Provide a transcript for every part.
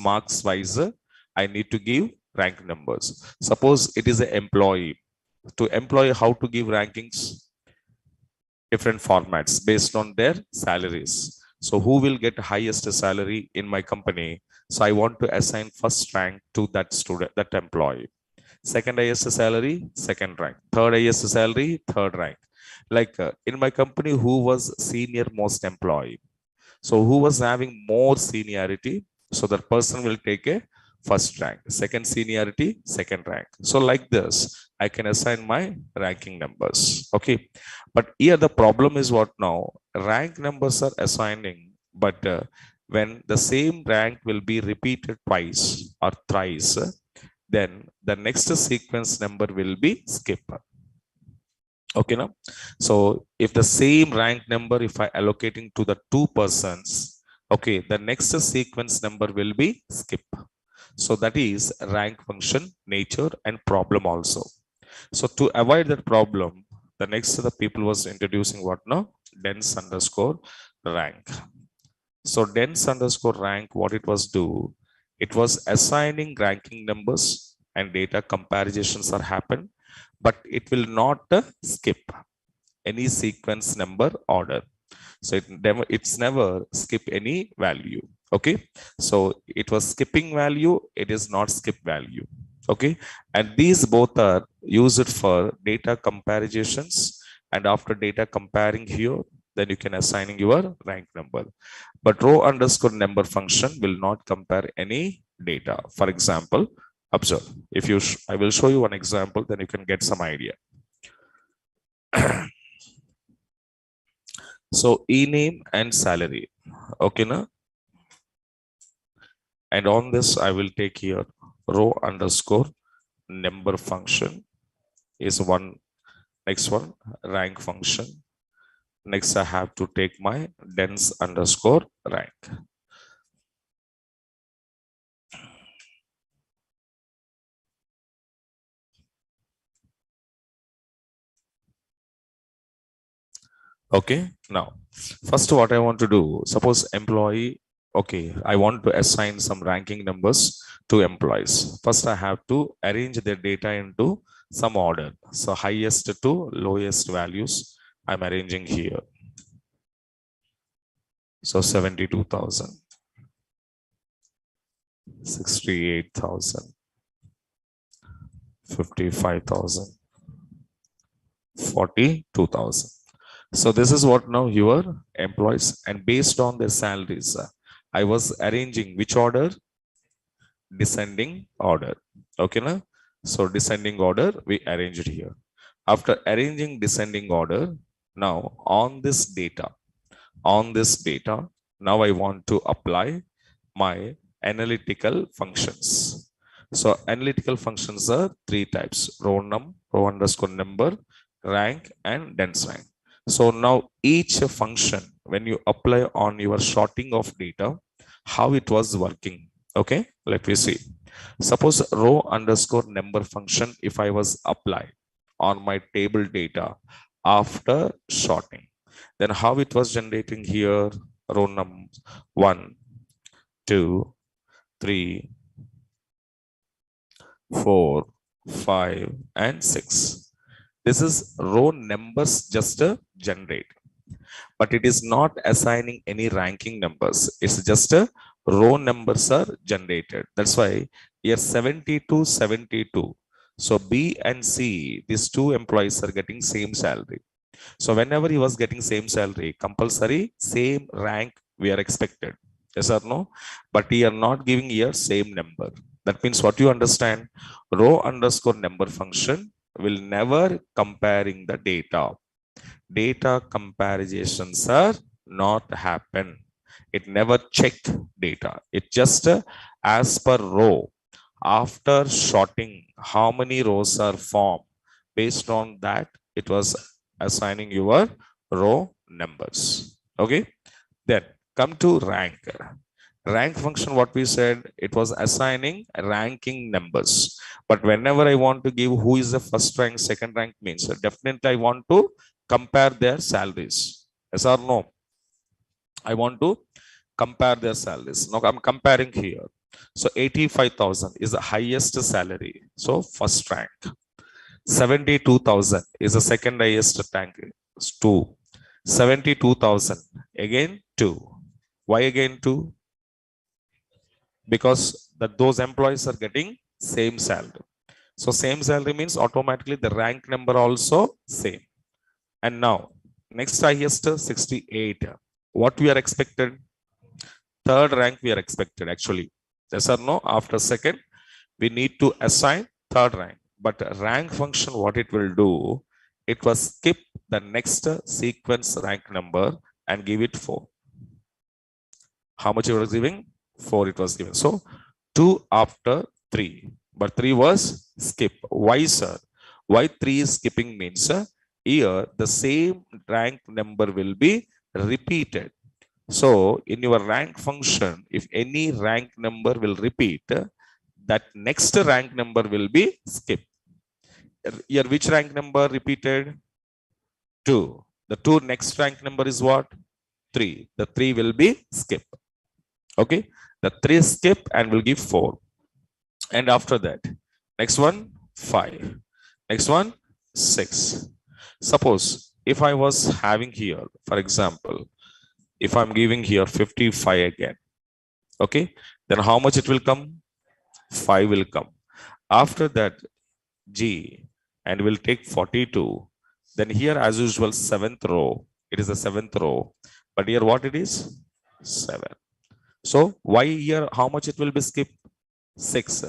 marks wise, I need to give rank numbers. Suppose it is an employee. To employee, how to give rankings? Different formats based on their salaries. So who will get highest salary in my company? So I want to assign first rank to that student, that employee. Second highest salary, second rank. Third highest salary, third rank. Like in my company, who was senior most employee? So who was having more seniority? So that person will take a first rank. Second seniority, second rank. So like this, I can assign my ranking numbers. Okay. But here the problem is what now? Rank numbers are assigning, but when the same rank will be repeated twice or thrice, then the next sequence number will be skip. Okay, now. So if the same rank number, if I allocating to the two persons, okay, the next sequence number will be skip. So that is rank function nature and problem also. So to avoid that problem, the next the people was introducing what now? Dense underscore rank. So dense underscore rank, what it was do? It was assigning ranking numbers and data comparisons are happen, but it will not skip any sequence number order. So it's never skip any value. Okay. So it was skipping value. It is not skip value. Okay. And these both are used for data comparisons. And after data comparing here, then you can assigning your rank number. But row underscore number function will not compare any data. For example, observe. If you, I will show you one example, then you can get some idea. So e-name and salary. Okay, na? And on this, I will take here row underscore number function is one. Next one, rank function. Next, I have to take my dense underscore rank. Okay, now, first what I want to do, suppose employee, okay, I want to assign some ranking numbers to employees. First, I have to arrange their data into some order. So highest to lowest values, I'm arranging here. So 72,000, 68,000, 55,000, 42,000. So this is what now your employees, and based on their salaries, I was arranging which order? Descending order. Okay, na? So descending order, we arranged here. After arranging descending order, now on this data, now I want to apply my analytical functions. So analytical functions are three types: row underscore number, rank, and dense rank. So now each function, when you apply on your sorting of data, how it was working. Okay, let me see. Suppose row underscore number function, if I was apply on my table data after sorting, then how it was generating here? Row number 1, 2, 3, 4, 5, and 6. This is row numbers just generate, but it is not assigning any ranking numbers. It's just a row numbers are generated. That's why here 72, 72. So B and C, these two employees are getting same salary. So whenever he was getting same salary, compulsory same rank we are expected. Yes or no? But we are not giving here same number. That means what you understand, row underscore number function will never comparing the data. Data comparisons are not happen. It never check data. It just as per row. After sorting, how many rows are formed? Based on that, it was assigning your row numbers. Okay. Then come to rank. Rank function, what we said, it was assigning ranking numbers. But whenever I want to give who is the first rank, second rank means definitely I want to compare their salaries. Yes or no? I want to compare their salaries. Now I'm comparing here. So 85,000 is the highest salary. So first rank. 72,000 is the second highest rank. It's 2. 72,000 again 2. Why again 2? Because those employees are getting same salary. So same salary means automatically the rank number also same. And now next highest 68. What we are expected? Third rank we are expected actually. Yes or no? After second, we need to assign third rank. But rank function, what it will do, it will skip the next sequence rank number and give it 4. How much it was giving? 4 it was given. So 2 after 3. But 3 was skip. Why, sir? Why 3 is skipping means here the same rank number will be repeated. So in your rank function, if any rank number will repeat, that next rank number will be skipped. Here, which rank number repeated? 2. The 2 next rank number is what? 3. The 3 will be skipped. Okay. The 3 skip and will give 4. And after that, next one, 5. Next one, 6. Suppose if I was having here, for example, if I'm giving here 55 again, okay, then how much it will come? 5 will come. After that, G, and we'll take 42. Then here, as usual, 7th row. It is the 7th row. But here, what it is? 7. So, why here, how much it will be skipped? 6.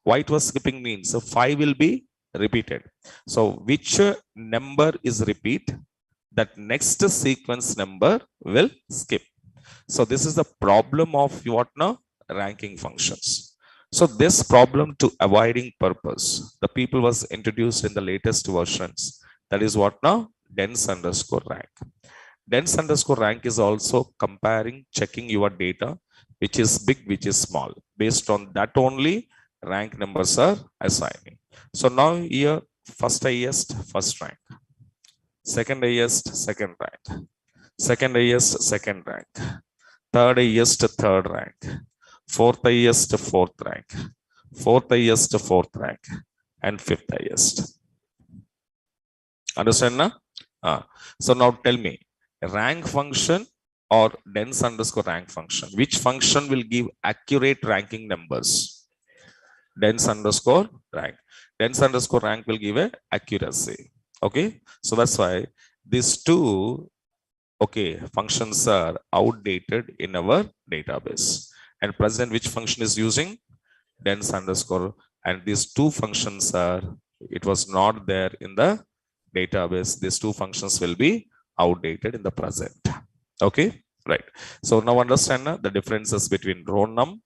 Why it was skipping means 5 will be repeated. So, which number is repeat? That next sequence number will skip. So this is the problem of what now? Ranking functions. So this problem to avoiding purpose, the people was introduced in the latest versions. That is what now? Dense underscore rank. Dense underscore rank is also comparing, checking your data, which is big, which is small. Based on that only, rank numbers are assigning. So now here, first highest, first rank. Second highest, second rank. Second highest, second rank. Third highest, third rank. Fourth highest, fourth rank. Fourth highest, fourth rank. And fifth highest. Understand now? So now tell me, rank function or dense underscore rank function? Which function will give accurate ranking numbers? Dense underscore rank. Dense underscore rank will give a accuracy. Okay. So that's why these two functions are outdated in our database. And present, which function is using? Dense underscore. And these two functions are, it was not there in the database. These two functions will be outdated in the present. Okay, right. So now understand the differences between row num,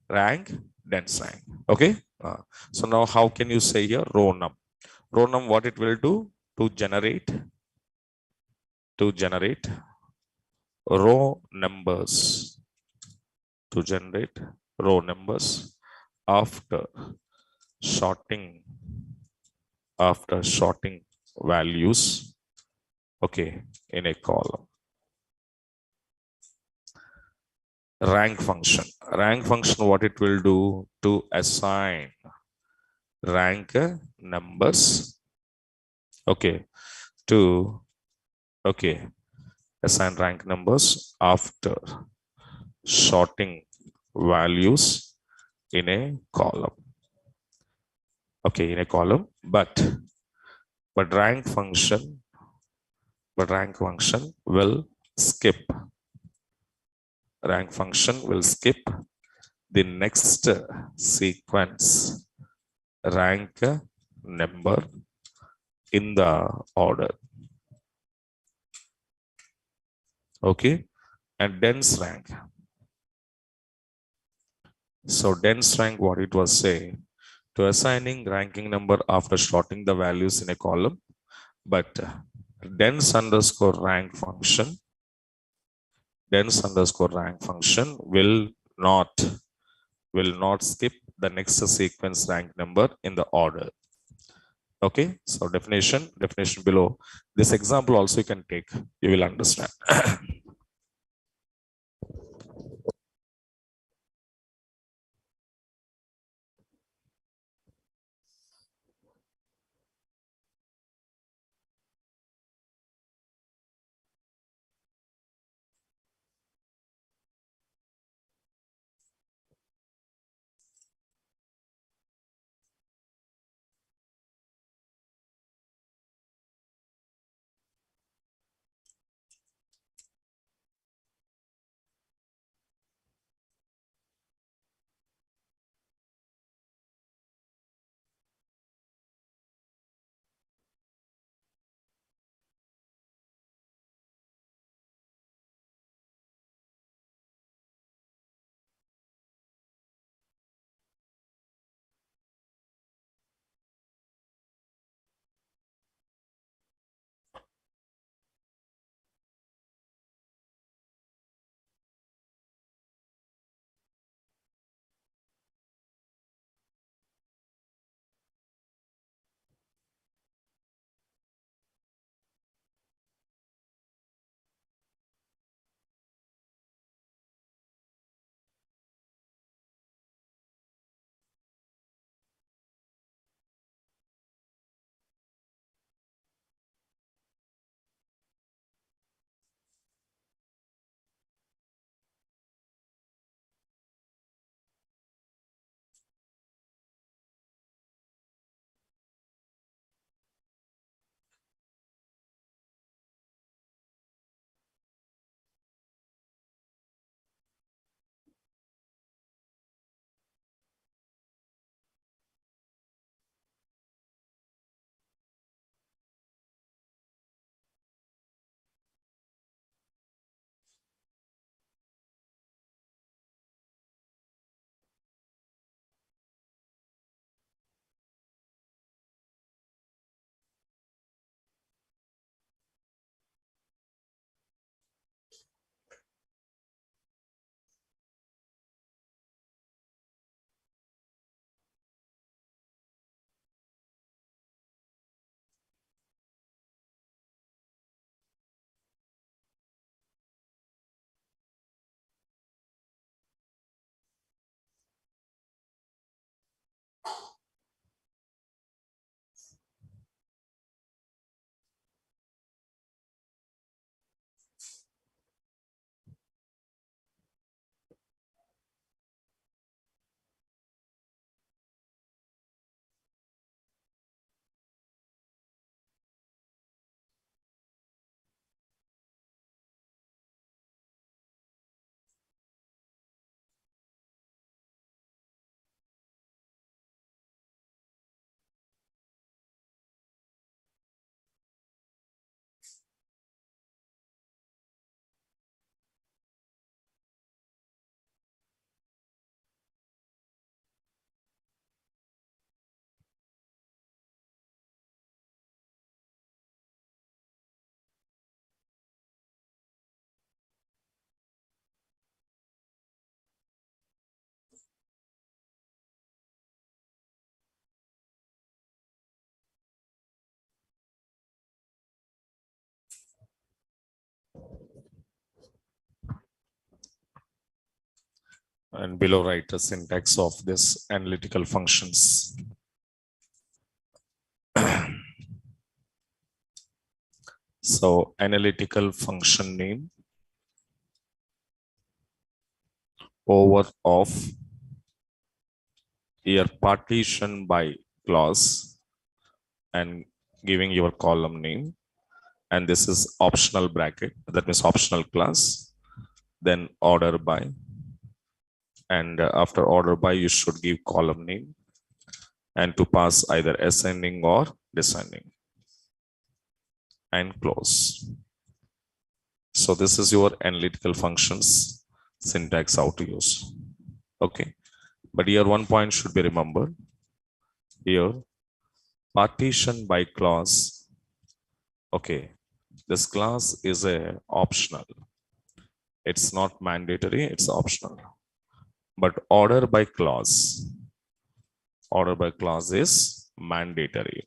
rank, dense rank. Okay. So now how can you say here row num? Row num, what it will do? To generate row numbers, to generate row numbers after sorting values, okay, in a column. Rank function, what it will do? To assign rank numbers, okay, to assign rank numbers after sorting values in a column. Okay, in a column, but rank function will skip. Rank function will skip the next sequence rank number in the order. Okay, and dense rank. So dense rank, what it was saying, to assigning ranking number after sorting the values in a column, but dense underscore rank function will not skip the next sequence rank number in the order. Okay, so definition below. This example also you can take, you will understand. And below write the syntax of this analytical functions. So analytical function name over of your partition by clause and giving your column name, and this is optional bracket, that means optional class, then order by, and after order by you should give column name and to pass either ascending or descending and close. So this is your analytical functions syntax how to use. Okay, but here one point should be remembered. Here partition by clause. Okay, this class is a optional. It's not mandatory, it's optional. But order by clause is mandatory.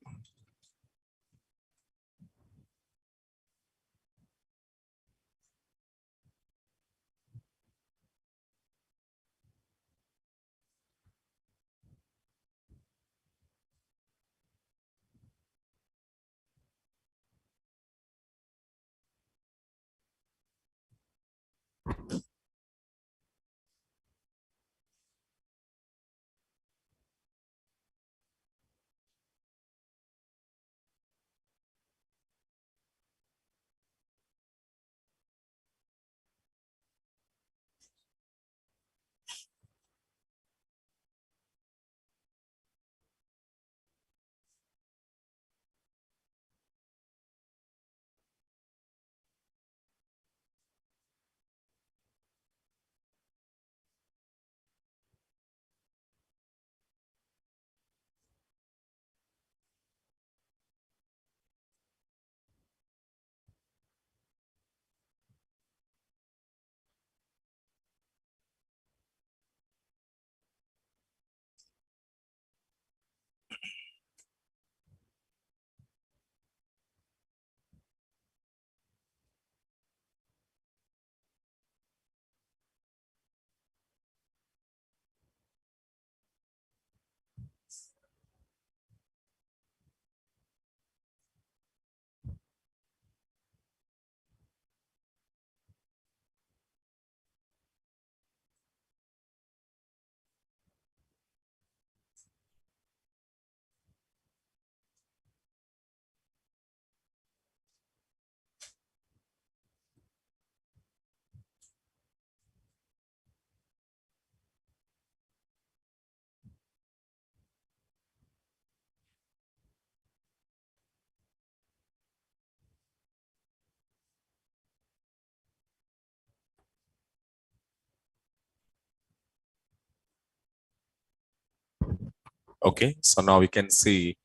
Okay, so now we can see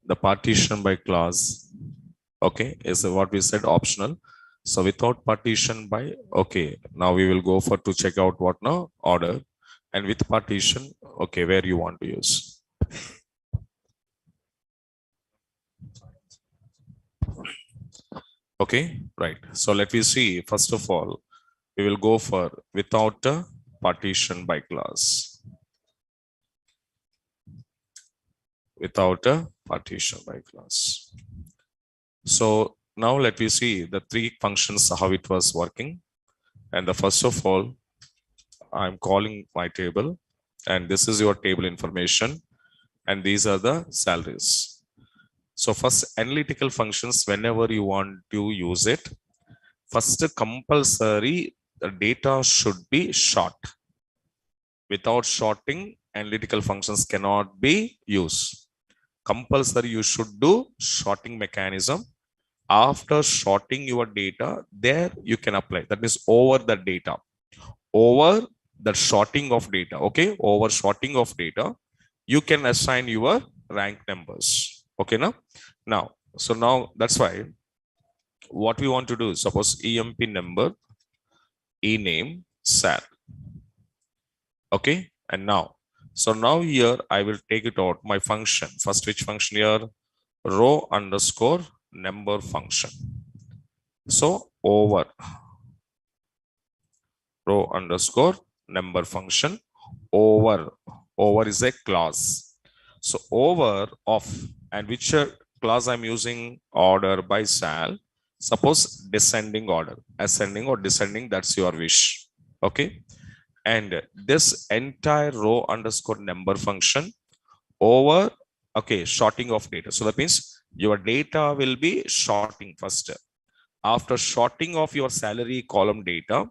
the partition by clause. Okay, is what we said optional. So without partition by, okay, now we will go for to check out what now order, and with partition, okay, where you want to use. Okay, right. So let me see. First of all, we will go for without a partition by class. Without a partition by class. So now let me see the three functions, how it was working. And the first of all, I'm calling my table, and this is your table information, and these are the salaries. So first analytical functions, whenever you want to use it, first compulsory the data should be short. Without shorting, analytical functions cannot be used. Compulsory you should do shorting mechanism. After shorting your data, there you can apply. That means over the data. Over the shorting of data. Okay, over shorting of data, you can assign your rank numbers. Okay, now so now that's why what we want to do is suppose emp number, e name, sal. Okay, and now so now here I will take it out my function. First, which function here? Row underscore number function. So over row underscore number function over. Over is a clause. So over of, and which clause I'm using? Order by sal. Suppose descending order, ascending or descending, that's your wish. Okay. And this entire row underscore number function over, okay, sorting of data. So that means your data will be sorting first. After sorting of your salary column data,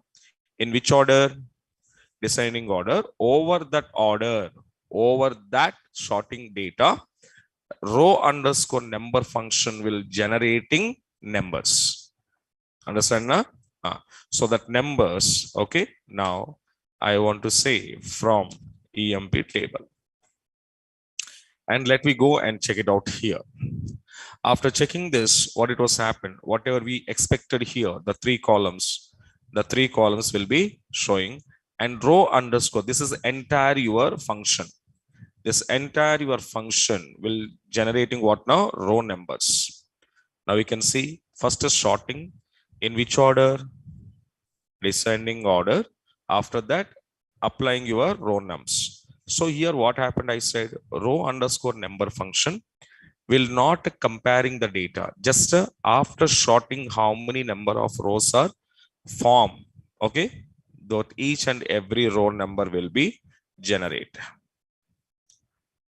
in which order? Descending order. Over that sorting data, row underscore number function will generating numbers. Understand now? So that numbers, okay. Now I want to say from EMP table, and let me go and check it out here. After checking this, what it was happened, whatever we expected here, the three columns will be showing, and row underscore, this is entire your function. This entire your function will generating what now? Row numbers. Now we can see first is sorting, in which order? Descending order. After that, applying your row nums. So here what happened, I said row underscore number function will not comparing the data, just after sorting how many number of rows are formed. Okay, that each and every row number will be generate.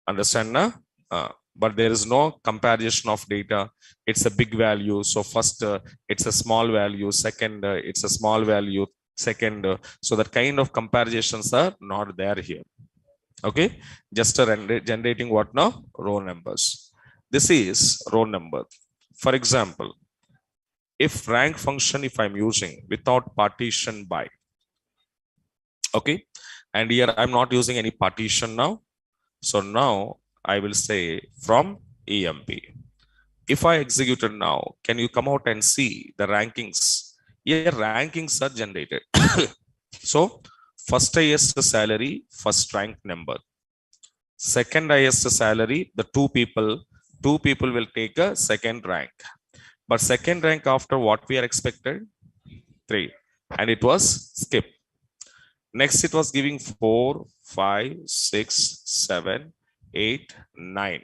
Understand now? But there is no comparison of data. It's a big value, so first it's a small value, second it's a small value, second so that kind of comparisons are not there here. Okay, just generating what now? Row numbers. This is row number. For example, if rank function, if I'm using without partition by, okay, and here I'm not using any partition now. So now I will say from EMP. If I execute it now, can you come out and see the rankings? Here rankings are generated. So first highest salary, first rank number. Second highest salary, the two people will take a second rank. But second rank after what we are expected? 3. And it was skip. Next it was giving 4, 5, 6, 7, 8, 9.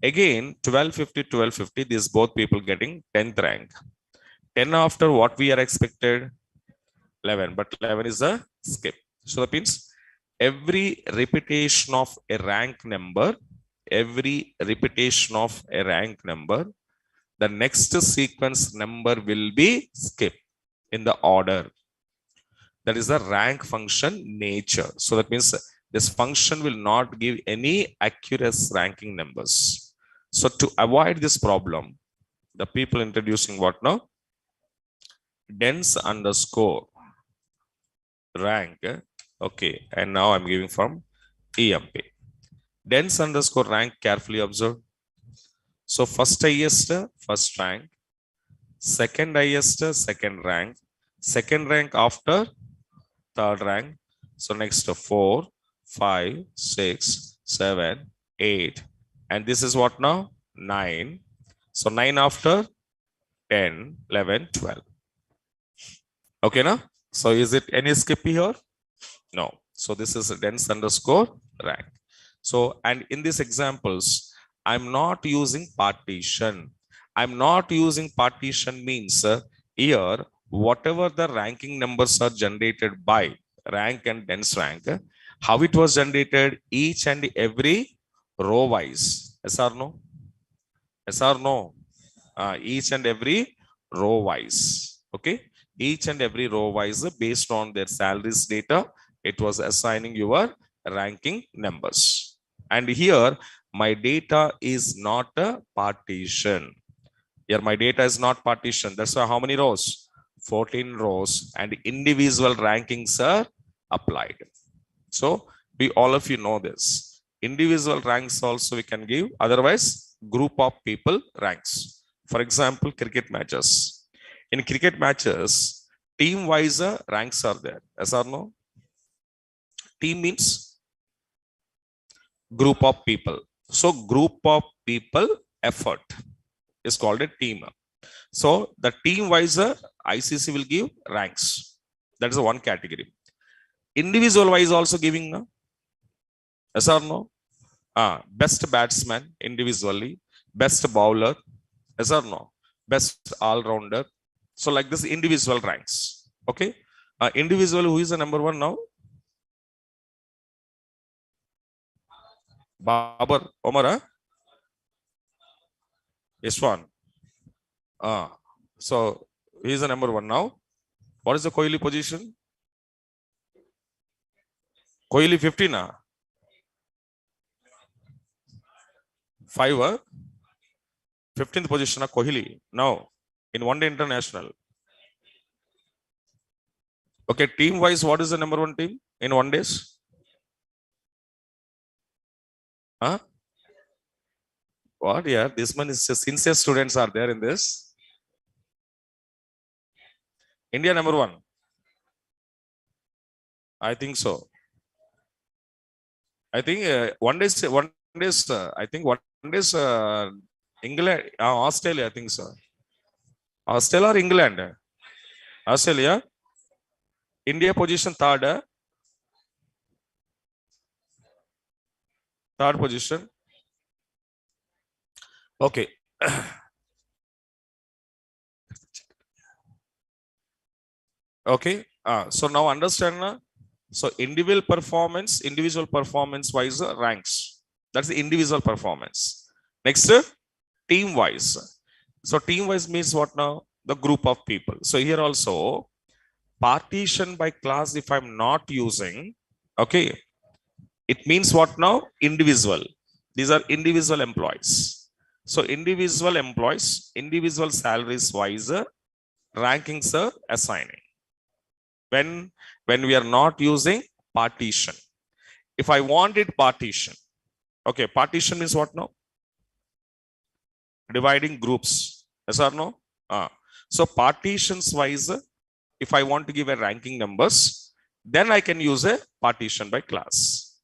Again 1250, 1250, these both people getting 10th rank. 10 after what we are expected? 11, but 11 is a skip. So that means every repetition of a rank number, the next sequence number will be skip in the order. That is the rank function nature. So that means this function will not give any accurate ranking numbers. So to avoid this problem, the people introducing what now? Dense underscore rank. Okay, and now I'm giving from EMP. Dense underscore rank, carefully observe. So first highest, first rank. Second highest, second rank. Second rank after third rank. So next 4, 5, 6, 7, 8. And this is what now? 9. So 9 after 10, 11, 12. Okay, now? So is it any skip here? No. So this is a dense underscore rank. So, and in these examples, I'm not using partition. I'm not using partition means here, whatever the ranking numbers are generated by rank and dense rank, how it was generated, each and every row wise. Yes or no? Yes or no? Each and every row wise. Okay. Each and every row wise, based on their salaries data, it was assigning your ranking numbers. And here my data is not a partition. Here my data is not partition. That's why how many rows? 14 rows, and individual rankings are applied. So we all of you know this. Individual ranks also we can give. Otherwise, group of people ranks. For example, cricket matches. In cricket matches, team-wise ranks are there. Yes or no? Team means group of people. So group of people effort is called a team. So the team-wise ICC will give ranks. That is one category. Individual wise also giving now. Yes or no? Best batsman individually, best bowler, yes or no? Best all rounder. So like this individual ranks. Okay. Individual who is the number one now? Babar Omar, Ishwan. So he is the number one now. What is the Kohli position? Kohli 15, 5, 15th position of Kohli now in one day international. Okay, team wise, what is the number one team in one days? Huh? What? Yeah, this one is sincere students are there in this. India number one. I think so. I think one days. I think one days. England, Australia. I think so. Australia or England? Australia. India position third. Third position. Okay. Okay. So now understand. So individual performance wise ranks. That's the individual performance. Next, team wise. So team wise means what now? The group of people. So here also partition by class if I'm not using, okay, it means what now? Individual. These are individual employees. So individual employees, individual salaries wise, rankings are assigning. When we are not using partition. If I wanted partition, okay, partition means what now? Dividing groups. Yes or no? So partitions wise, if I want to give a ranking numbers, then I can use a partition by class.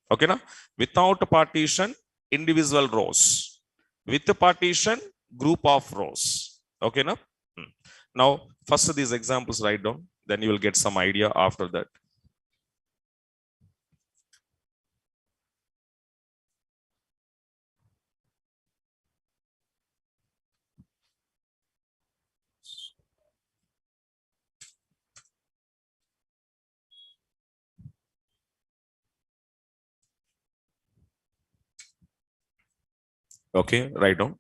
Okay, now without a partition, individual rows. With the partition, group of rows. Okay, now. Now, first these examples write down, then you will get some idea after that. Okay, write down.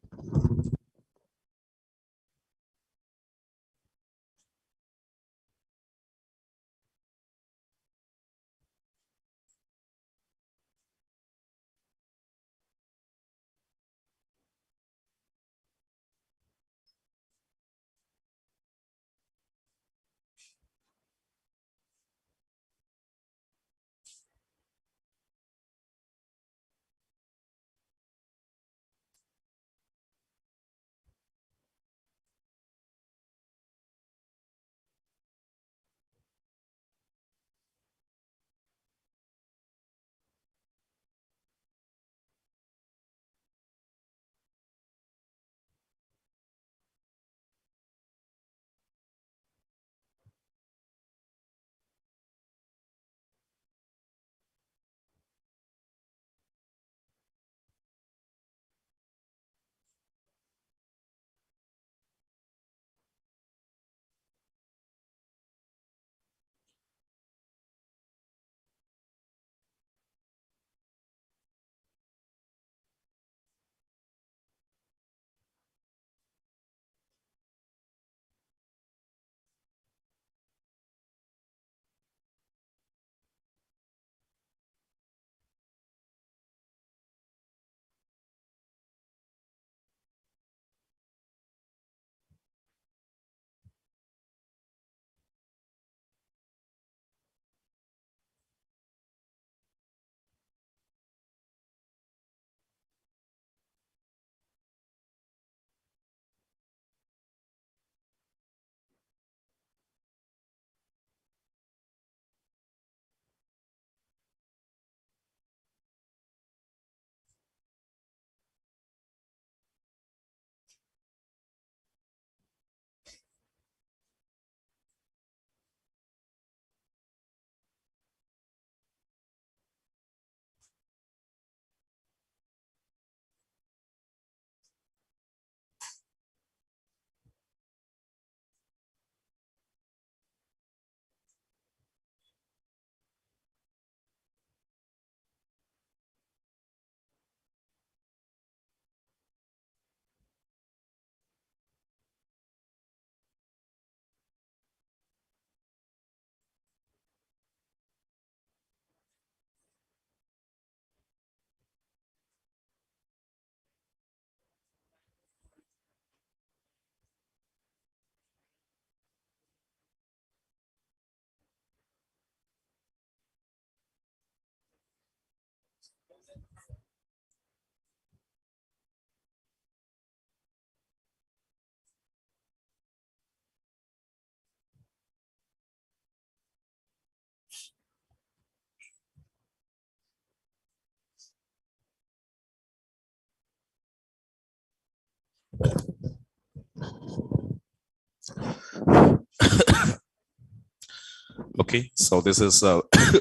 Okay, so this is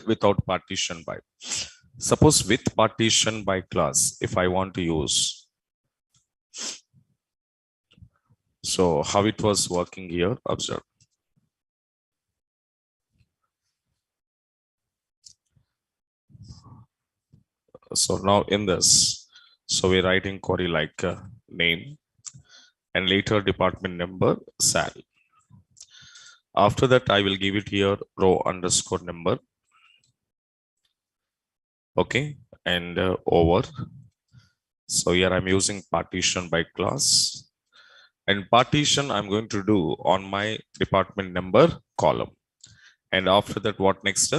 without partition by. Suppose with partition by class, if I want to use, so how it was working here, observe. So now in this, so we're writing query like name and later department number, sal. After that, I will give it here row underscore number. Okay, and over. So here I'm using partition by class. And partition I'm going to do on my department number column. And after that, what next?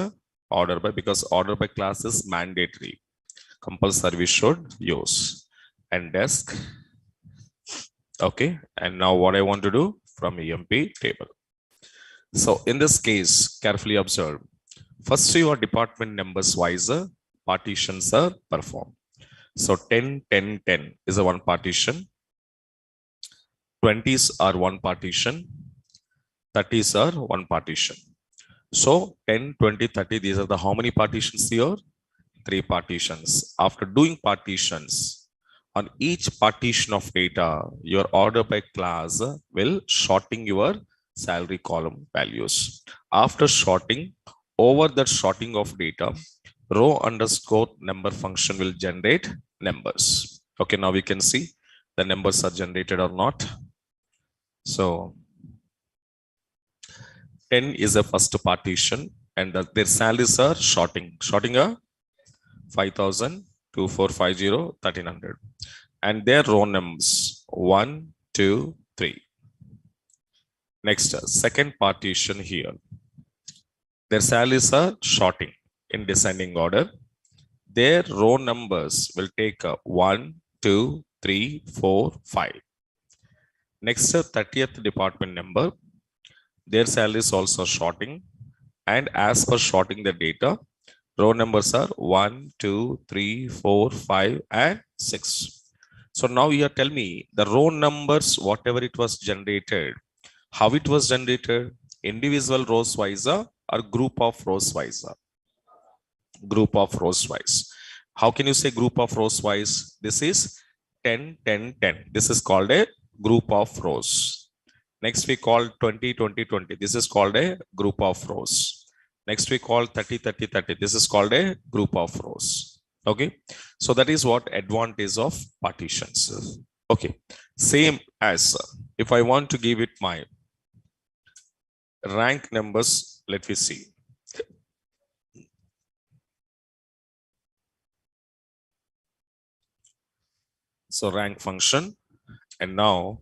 Order by, because order by class is mandatory. Compulsory we should use. And desk. Okay. And now what I want to do from EMP table. So in this case, carefully observe. First, your department numbers wise partitions are performed. So 10, 10, 10 is a one partition. 20s are one partition. 30s are one partition. So 10, 20, 30, these are the how many partitions here? Three partitions. After doing partitions, on each partition of data, your order by class will sorting your salary column values. After sorting, over that sorting of data, row underscore number function will generate numbers. Okay, now we can see the numbers are generated or not. So 10 is a first partition and their salaries are sorting. Sorting a 5,000, 2450, 1300. And their row numbers 1, 2, 3. Next, second partition here. Their salaries are sorting in descending order. Their row numbers will take 1, 2, 3, 4, 5. Next, 30th department number. Their salaries also sorting. And as per sorting the data, row numbers are 1, 2, 3, 4, 5, and 6. So now you tell me the row numbers, whatever it was generated, how it was generated, individual rows wise or group of rows wise? Group of rows wise. How can you say group of rows wise? This is 10, 10, 10. This is called a group of rows. Next we call 20, 20, 20. This is called a group of rows. Next we call 30, 30, 30. This is called a group of rows. Okay. So that is what advantage of partitions. Okay. Same as if I want to give it my rank numbers, let me see. So rank function. And now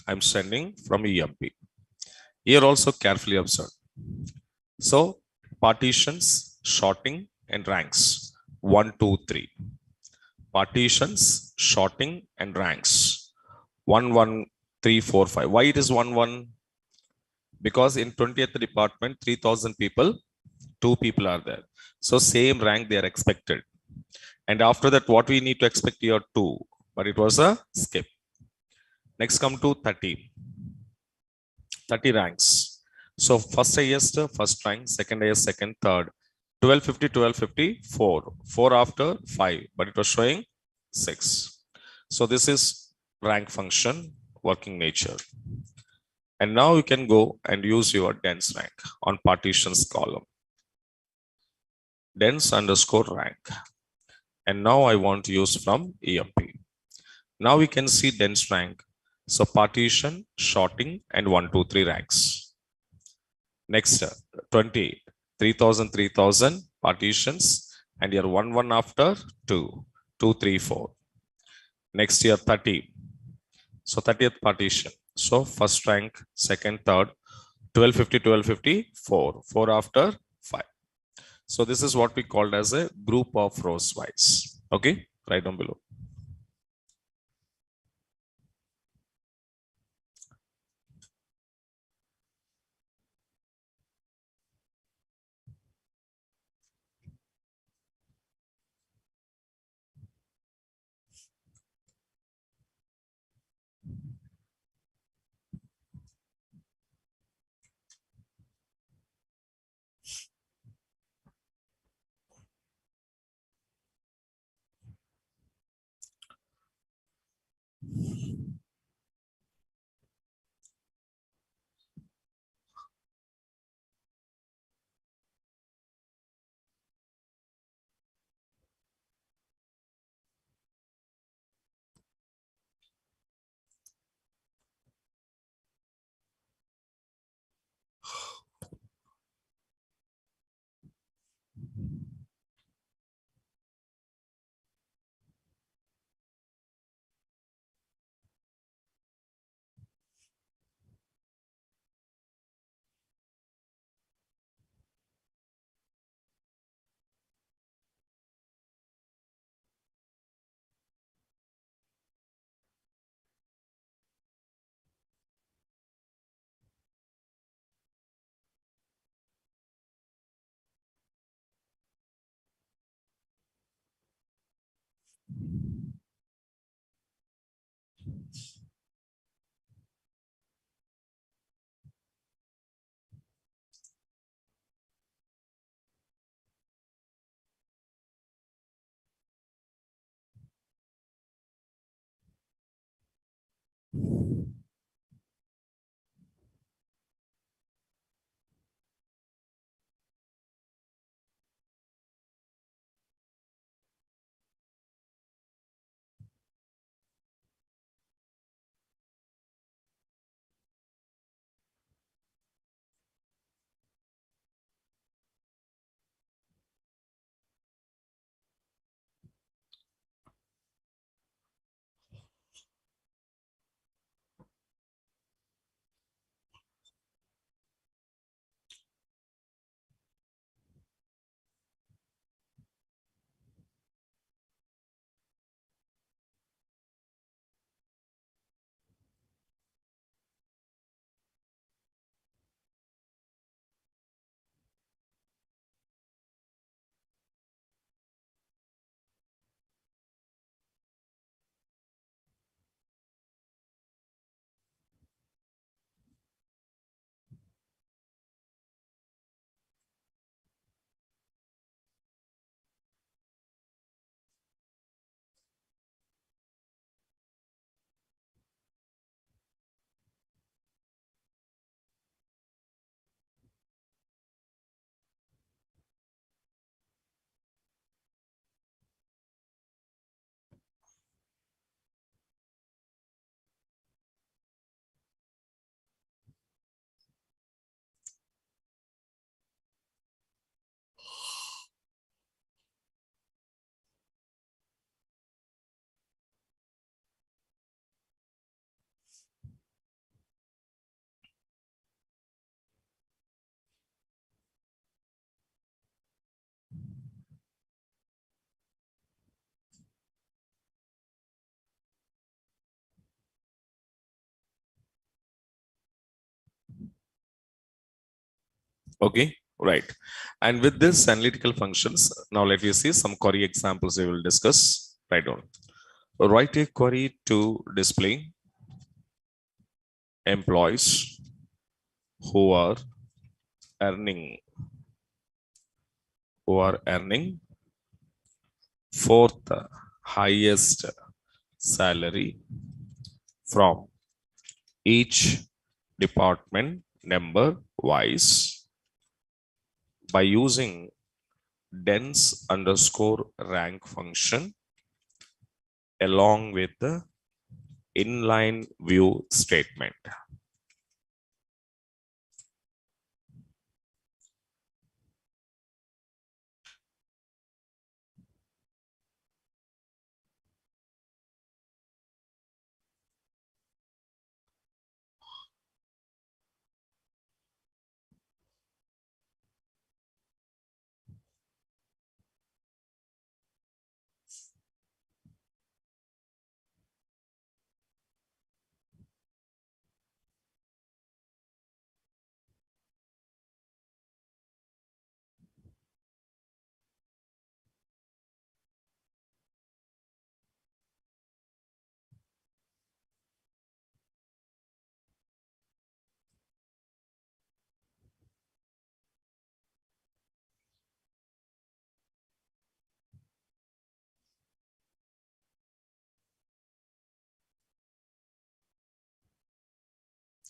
I'm sending from EMP. Here also carefully observe. So partitions, sorting, and ranks 1, 2, 3. Partitions, sorting, and ranks 1, 1, 3, 4, 5. Why it is 1, 1? Because in 20th department, 3,000 people, 2 people are there. So same rank they are expected. And after that, what we need to expect here 2, but it was a skip. Next come to 30. 30 ranks. So first highest, first rank, second highest, second, third. 1250, 1250, 4. 4 after 5, but it was showing 6. So this is rank function, working nature. And now you can go and use your dense rank on partitions column. Dense underscore rank. And now I want to use from EMP. Now we can see dense rank. So partition, sorting, and 1, 2, 3 ranks. Next, 20, 3,000, 3,000 partitions, and your 1, 1 after 2, 2, 3, 4. Next year, 30. So 30th partition. So first rank, second, third, 1250, 1250, 4, 4 after 5. So this is what we called as a group of rows wise. Okay, right down below. Okay, right. And with this analytical functions, now let me see some query examples we will discuss. Right on. Write a query to display employees who are earning fourth highest salary from each department number wise by using dense underscore rank function along with the inline view statement.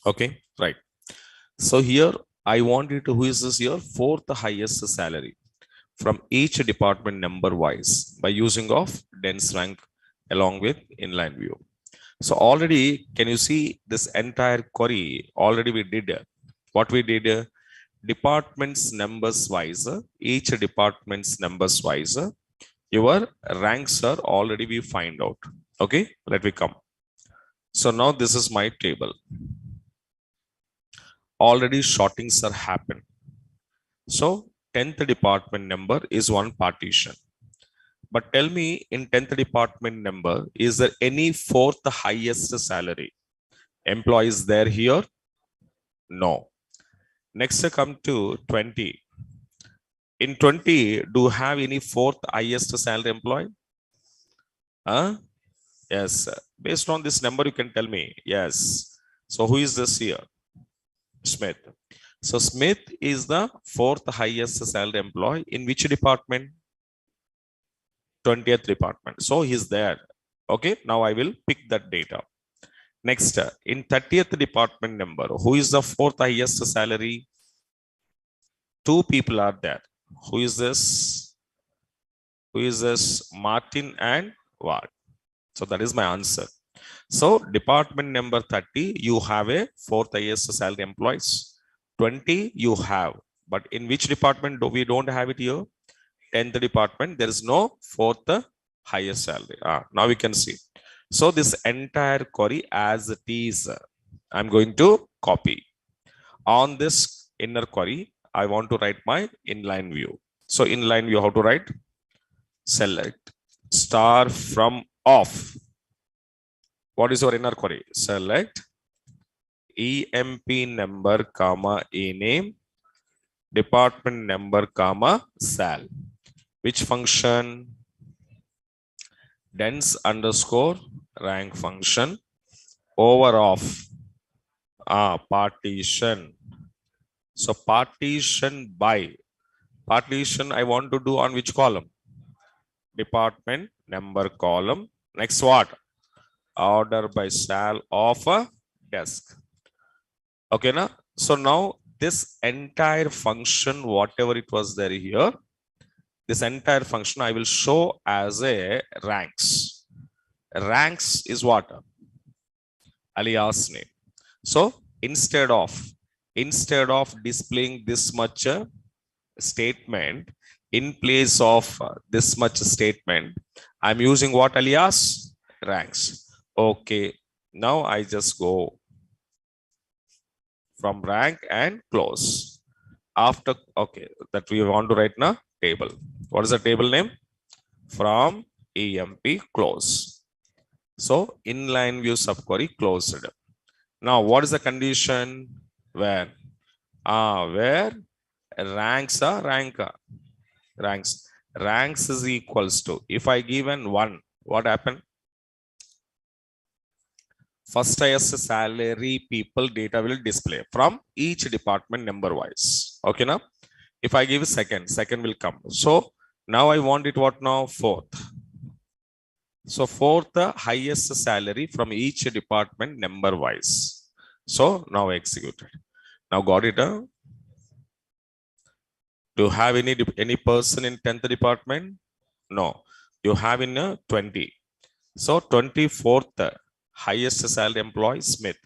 Okay, right. So here I want you to, who is this here? Fourth highest salary from each department number wise by using of dense rank along with inline view. So already, can you see this entire query? Already we did what we did. Departments numbers wise, each departments numbers wise, your ranks are already we find out. Okay, let me come. So now this is my table. Already sortings are happen. So 10th department number is one partition. But tell me, in 10th department number, is there any fourth highest salary? Employees there here? No. Next come to 20. In 20, do you have any fourth highest salary employee? Huh? Yes. Based on this number, you can tell me. Yes. So who is this here? Smith. So Smith is the fourth highest salary employee in which department? 20th department. So he's there. Okay. Now I will pick that data. Next, in 30th department number, who is the fourth highest salary? Two people are there. Who is this? Who is this? Martin and Ward. So that is my answer. So department number 30, you have a fourth highest salary employees. 20 you have, but in which department do we don't have it here? 10th department, there is no fourth highest salary. Now we can see. So this entire query as it is, I'm going to copy. On this inner query, I want to write my inline view. So inline view, how to write? Select star from off. What is your inner query? Select EMP number, comma, E name, department number, comma, sal. Which function? Dense underscore rank function over of partition. So partition by. Partition I want to do on which column? Department number column. Next what? Order by sal of a desk. Okay, na? So now this entire function, whatever it was there here, this entire function I will show as a ranks. Ranks is what? Alias name. So instead of displaying this much statement in place of this much statement, I'm using what alias? Ranks. Okay. Now I just go from rank and close. After, okay, that we want to write now table. What is the table name? From EMP close. So inline view subquery closed. Now what is the condition? Where? Where ranks are ranks. Ranks is equals to, if I given 1, what happened? First highest salary people data will display from each department number wise. Okay, now if I give second will come. So now I want it what now? Fourth. So fourth highest salary from each department number wise. So now executed. Now got it? Do you have any person in 10th department? No. You have in 20. So 24th highest salary employee Smith.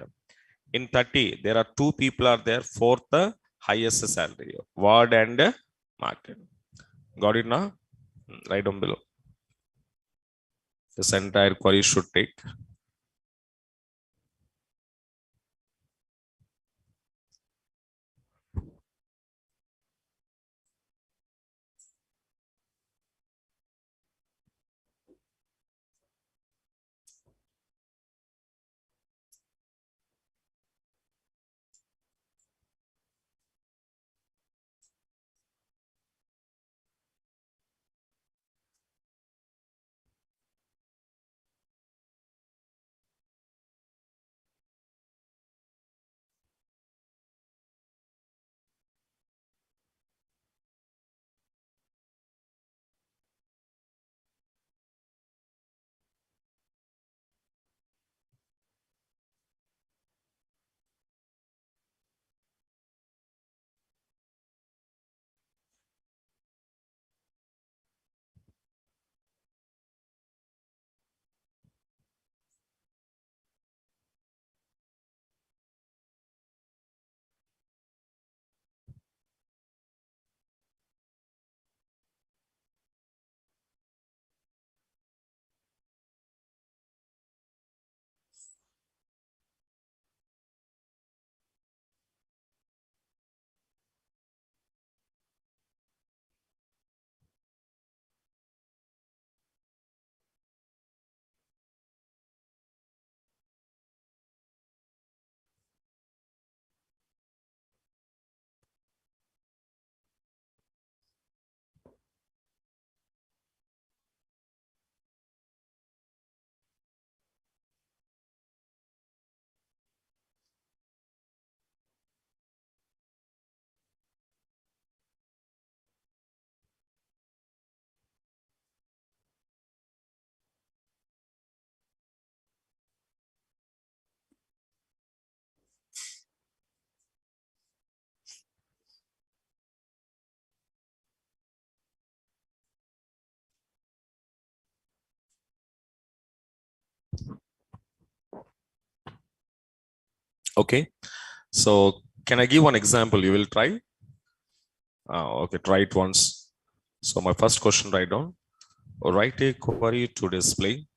In 30, there are two people are there. Fourth highest salary, Ward and Martin. Got it now? Right down below. This entire query should take. Okay. So can I give one example? You will try? Okay, try it once. So my first question, write down. Write a query to display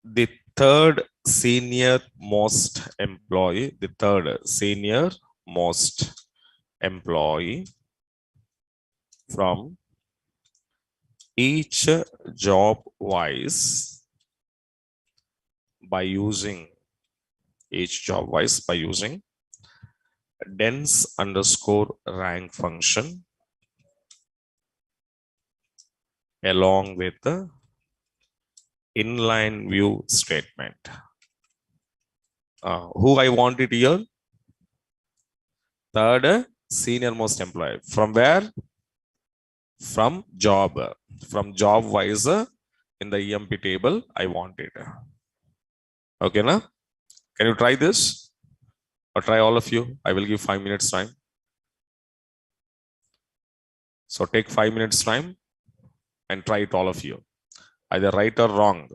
the third senior most employee, the third senior most employee from each job wise by using dense underscore rank function along with the inline view statement. Who I want it here? Third senior most employee. From where? From job. From job wise in the EMP table, I want it. Okay, na? Can you try this? Or try all of you? I will give 5 minutes time. So take 5 minutes time and try it all of you. Either right or wrong.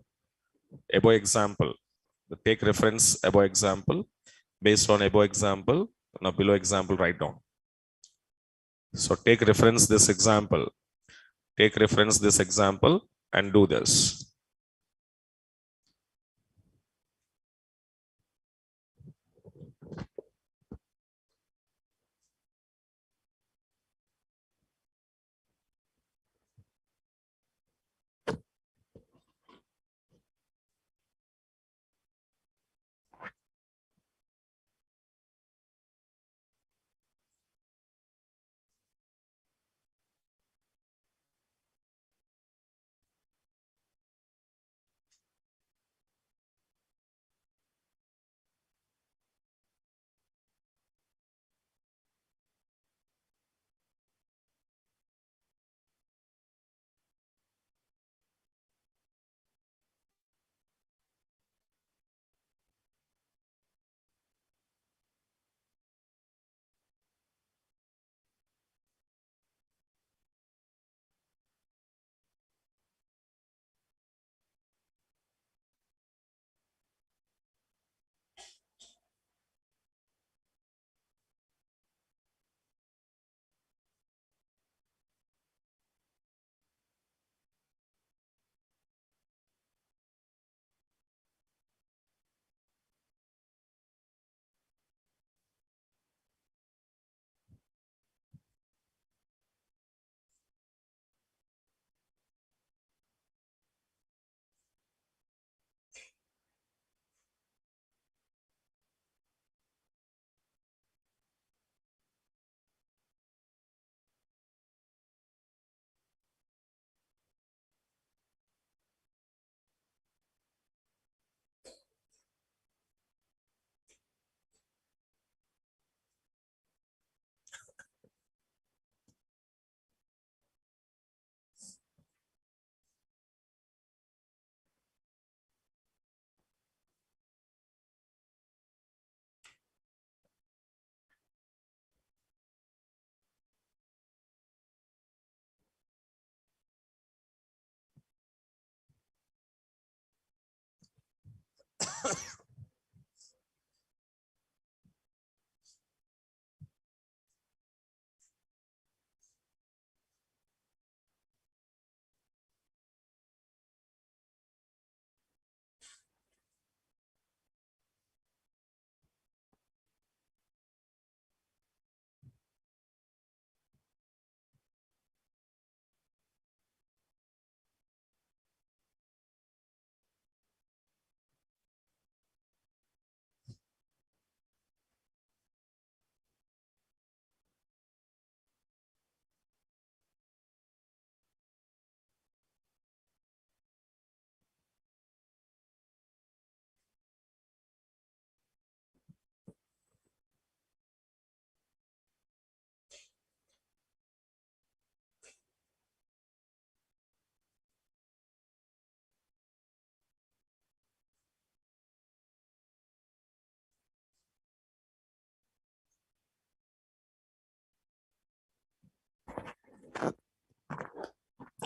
Above example. Take reference above example. Based on above example, now below example, write down. So take reference this example. Take reference this example and do this.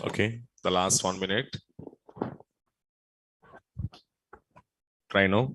Okay, the last 1 minute. Try now.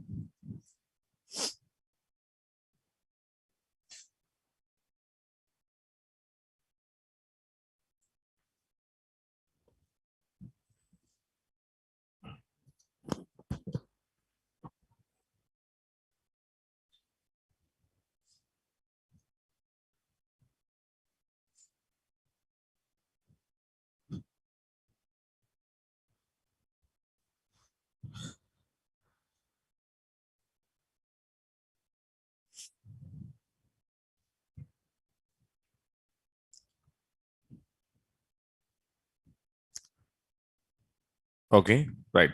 Okay, right.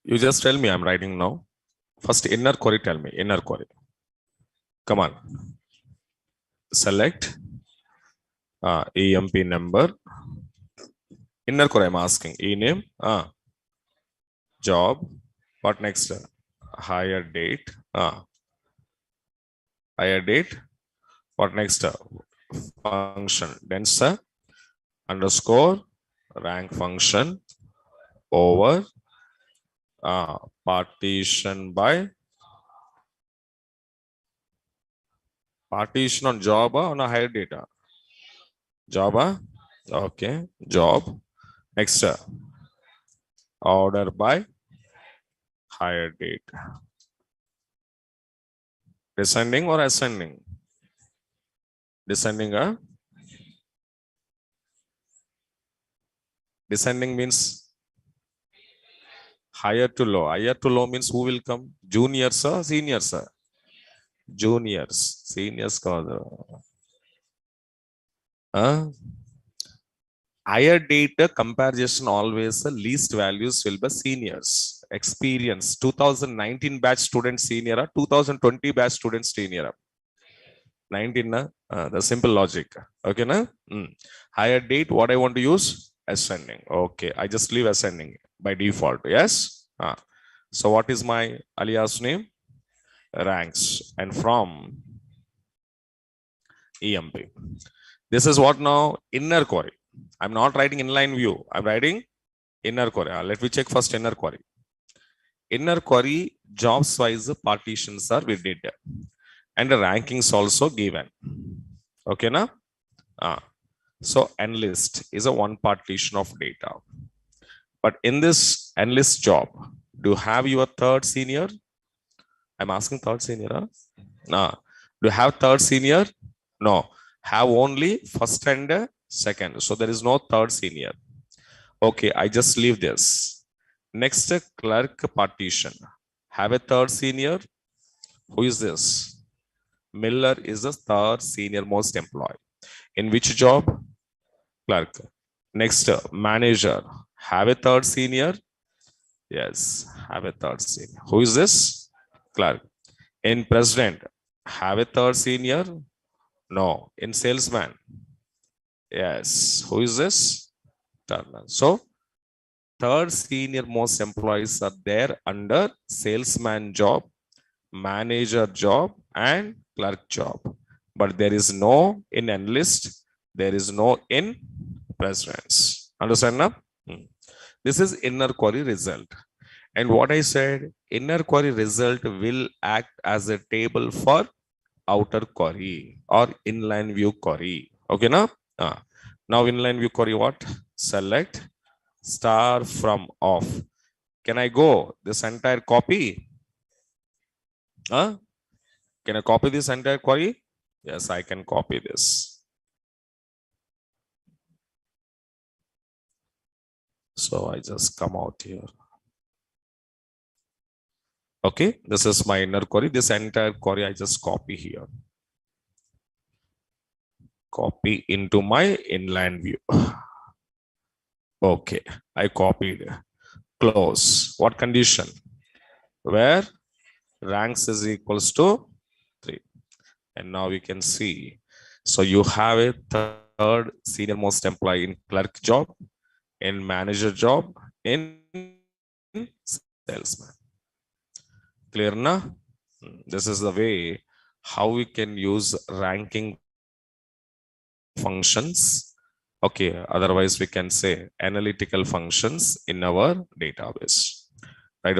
You just tell me I'm writing now. First, inner query, tell me. Inner query. Come on. Select EMP number. Inner query, I'm asking. E name, job. What next? Hire date. Hire date. What next? Function. Dense underscore rank function over partition by partition on job on a higher data. Job, okay. Job. Next, order by higher date. Descending or ascending? Descending, descending means higher to low. Higher to low means who will come? Juniors or seniors? Juniors. Seniors కాదు. Higher data comparison always least values will be seniors. Experience 2019 batch student senior, 2020 batch student senior. 19 the simple logic. Okay na? Higher date, what I want to use? Ascending. Okay, I just leave ascending by default. Yes. So what is my alias name? Ranks, and from EMP. This is what now? Inner query. I'm not writing inline view. I'm writing inner query. Let me check first inner query. Inner query jobs wise partitions are we did, and the rankings also given. Okay na? So enlist is a one partition of data. But in this enlist job, do you have your third senior? I'm asking third senior. Do you have third senior? No. Have only first and second. So there is no third senior. Okay, I just leave this. Next, clerk partition. Have a third senior. Who is this? Miller is the third senior most employee. In which job? Clerk. Next, manager. Have a third senior. Yes, have a third senior. Who is this? Clerk. In president, have a third senior. No. In salesman. Yes. Who is this? Turner. So, third senior most employees are there under salesman job, manager job, and clerk job. But there is no in enlist, there is no in presidents. Understand now? This is inner query result. And what I said, inner query result will act as a table for outer query or inline view query. Okay, now? Now inline view query what? Select star from off. Can I go this entire copy? Can I copy this entire query? Yes, I can copy this. So I just come out here. Okay, this is my inner query. This entire query I just copy here. Copy into my inline view. Okay, I copied. Close. What condition? Where ranks is equals to 3. And now we can see. So you have a third senior most employee in clerk job, in manager job, in salesman. Clear na? This is the way how we can use ranking functions. Okay, otherwise we can say analytical functions in our database. Right?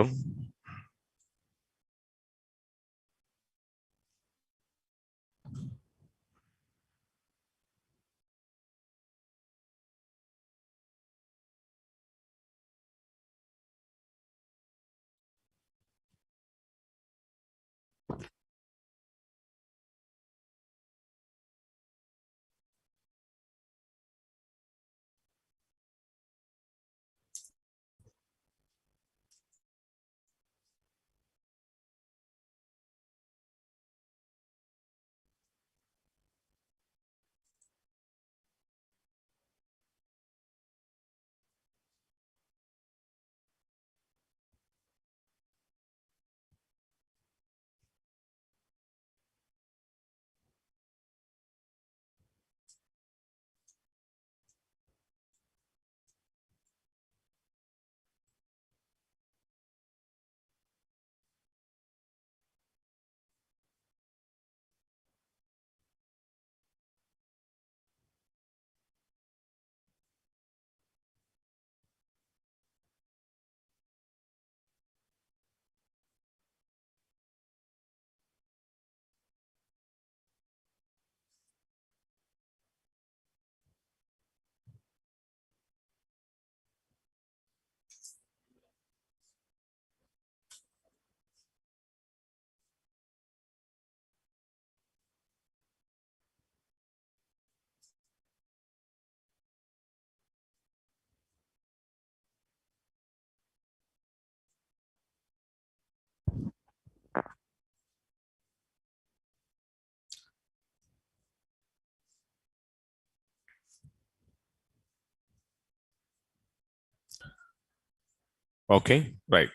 Okay, right.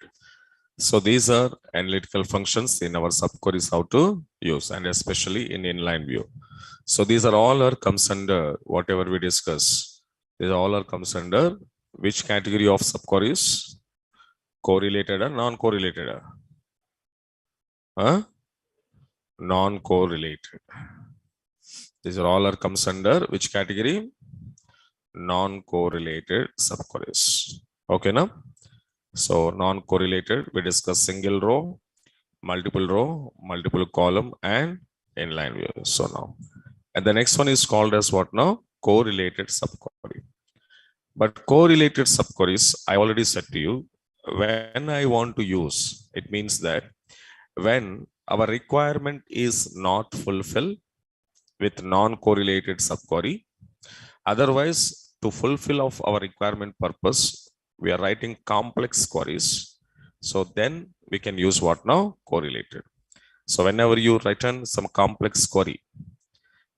So these are analytical functions in our subqueries how to use, and especially in inline view. So these are all are comes under whatever we discuss. These all are comes under which category of subqueries? Correlated or non-correlated? Huh? Non-correlated. These are all are comes under which category? Non-correlated subqueries. Okay, now. So non-correlated, we discuss single row, multiple column, and inline view. So now, and the next one is called as what now? Correlated subquery. But correlated subqueries, I already said to you, when I want to use, it means that when our requirement is not fulfilled with non-correlated subquery, otherwise, to fulfill of our requirement purpose, we are writing complex queries. So then we can use what now? Correlated. So whenever you return some complex query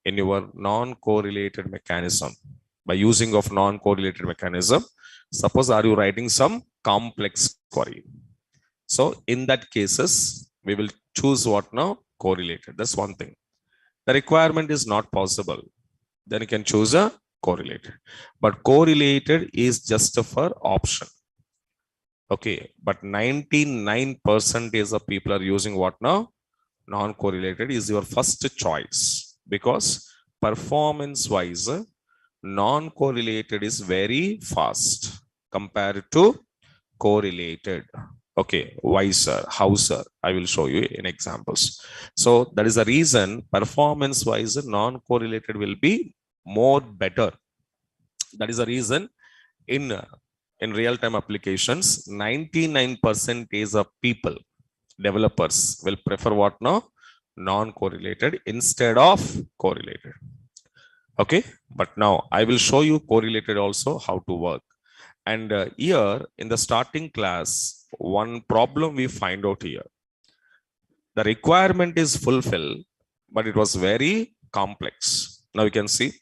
in your non-correlated mechanism, by using of non-correlated mechanism, suppose are you writing some complex query. So in that cases, we will choose what now? Correlated. That's one thing. The requirement is not possible. Then you can choose a correlated. But correlated is just for option. Okay. But 99% of people are using what now? Non-correlated is your first choice, because performance wise, non-correlated is very fast compared to correlated. Okay, why sir? How sir? I will show you in examples. So that is the reason performance wise, non-correlated will be more better. That is the reason in real-time applications, 99% of people, developers will prefer what now? Non-correlated instead of correlated. Okay, but now I will show you correlated also how to work. And here in the starting class, one problem we find out here. The requirement is fulfilled, but it was very complex. Now you can see,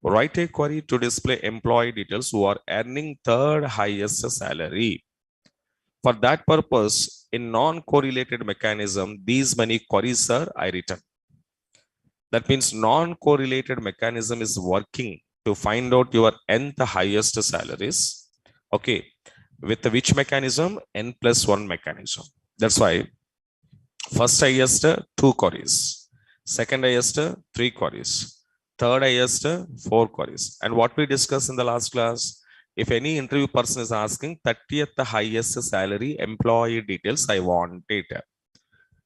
write a query to display employee details who are earning third highest salary. For that purpose, in non-correlated mechanism, these many queries are I written. That means non-correlated mechanism is working to find out your nth highest salaries. Okay. With which mechanism? N+1 mechanism. That's why first highest 2 queries, second highest 3 queries, third highest 4 queries. And what we discussed in the last class, if any interview person is asking 30th highest salary employee details, I want it.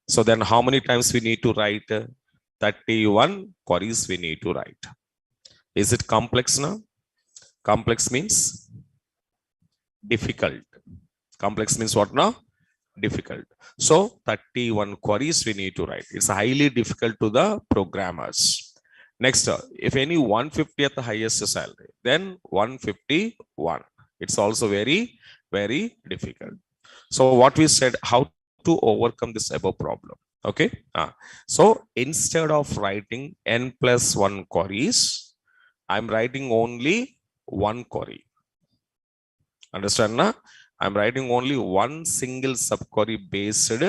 So then how many times we need to write? 31 queries we need to write. Is it complex now? Complex means difficult. Complex means what now? Difficult. So 31 queries we need to write. It's highly difficult to the programmers. Next, if any 150th highest salary, then 151. It's also very, very difficult. So what we said, how to overcome this above problem. Okay. So instead of writing n+1 queries, I'm writing only one query. Understand na? I'm writing only one single subquery based.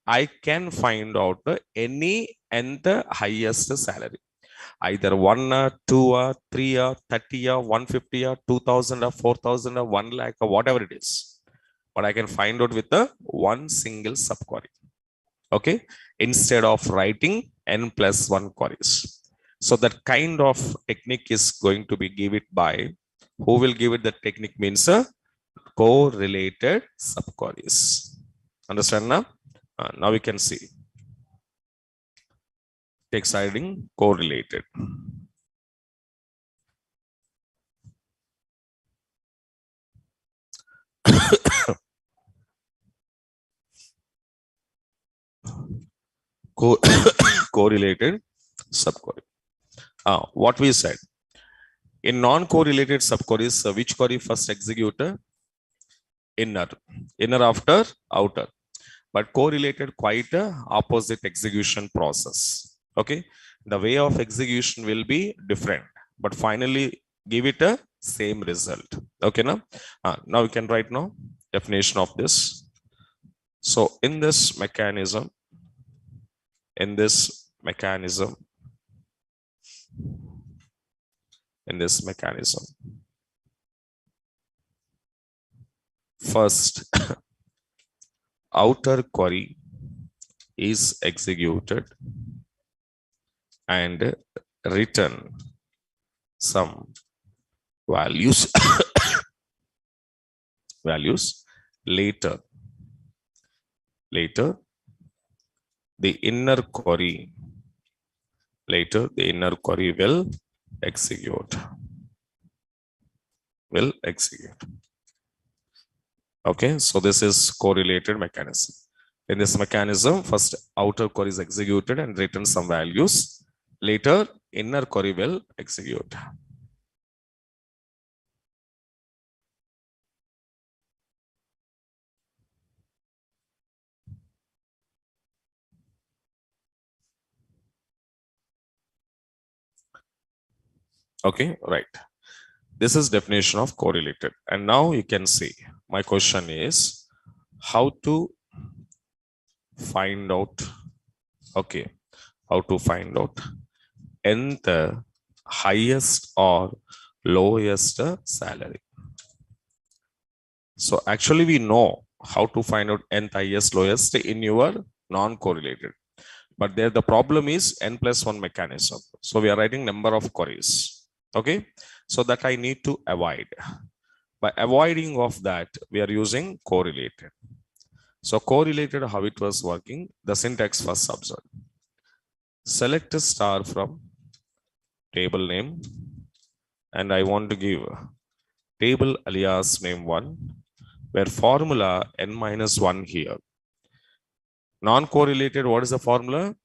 I can find out any nth highest salary. Either 1, 2, 3, 30, 150, 2000, 4000, 1 lakh, or whatever it is. But I can find out with one single subquery. Okay. Instead of writing n+1 queries. So that kind of technique is going to be given by, who will give it the technique means correlated subqueries. Understand now? Now we can see. Text hiding correlated. Correlated subquery. What we said. In non-correlated subqueries, which query first execute? Inner. Inner after outer. But correlated quite opposite execution process. Okay. The way of execution will be different, but finally give it a same result. Okay. Now we can write now. definition of this. So in this mechanism, in this mechanism, in this mechanism, first outer query is executed and return some values values. Later the inner query will execute Okay, so this is correlated mechanism. In this mechanism, first outer query is executed and return some values. Later, inner query will execute. Okay, right. This is definition of correlated. And now you can see, my question is how to find out, okay, how to find out nth highest or lowest salary. So actually we know how to find out nth highest lowest in your non-correlated. But there the problem is n plus 1 mechanism. So we are writing number of queries. Okay. So that I need to avoid. By avoiding of that, we are using correlated. So correlated, how it was working, the syntax first observe. Select a star from table name. And I want to give table alias name 1, where formula n minus 1 here. Non-correlated, what is the formula?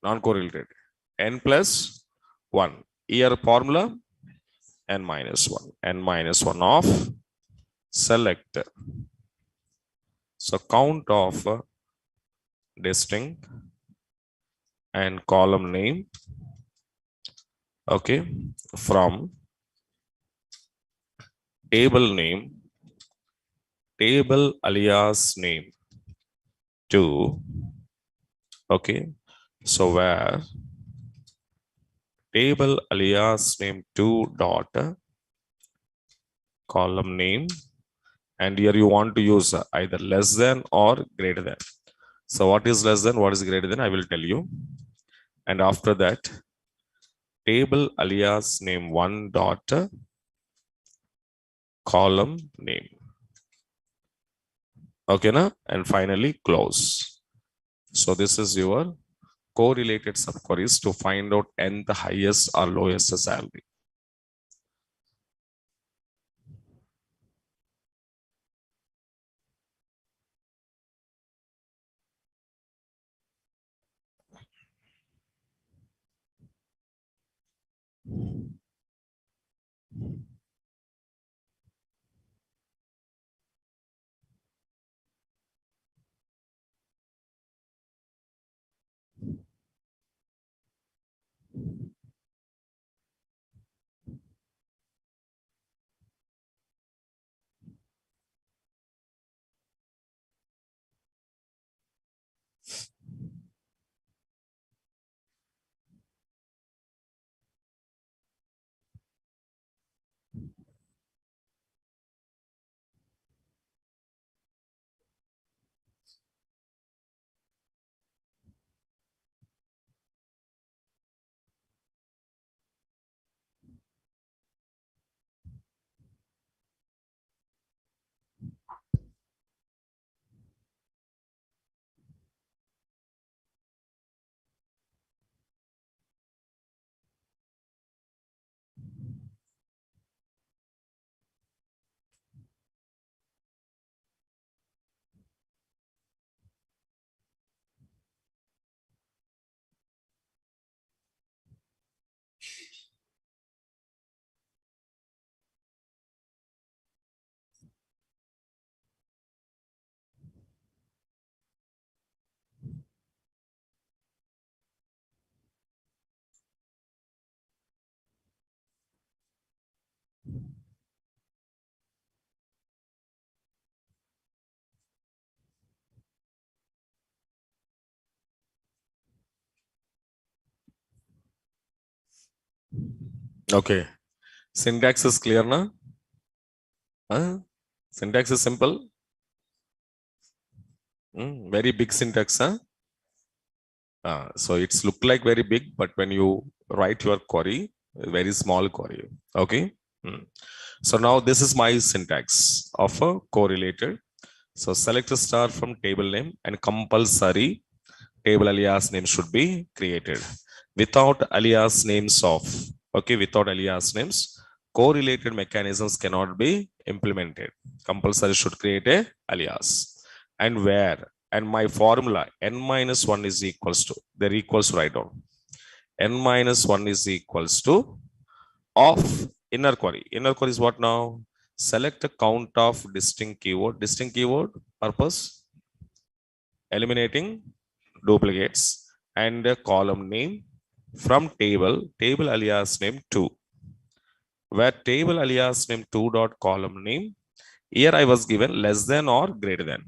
Non-correlated, n plus 1. Here formula, n minus 1. n minus 1 of select. So count of distinct and column name, okay, from table name, table alias name to, okay, so where table alias name 2 dot column name, and here you want to use either less than or greater than. So what is less than, what is greater than, I will tell you. And after that, table alias name 1 dot column name. Okay, na? And finally close. So this is your correlated subqueries to find out n the highest or lowest salary. Okay. Syntax is clear now? Huh? Syntax is simple. Very big syntax, huh? So it's look like very big, but when you write your query, very small query. Okay. Hmm. So now this is my syntax of a correlated. So select a star from table name and compulsory table alias name should be created. Without alias names of, okay, without alias names, correlated mechanisms cannot be implemented. Compulsory should create a alias. And where? And my formula n minus 1 is equals to, they're equals right down. N minus 1 is equals to of inner query. Inner query is what now? Select a count of distinct keyword. Distinct keyword purpose eliminating duplicates and a column name from table alias name 2, where table alias name 2 dot column name. Here I was given less than or greater than.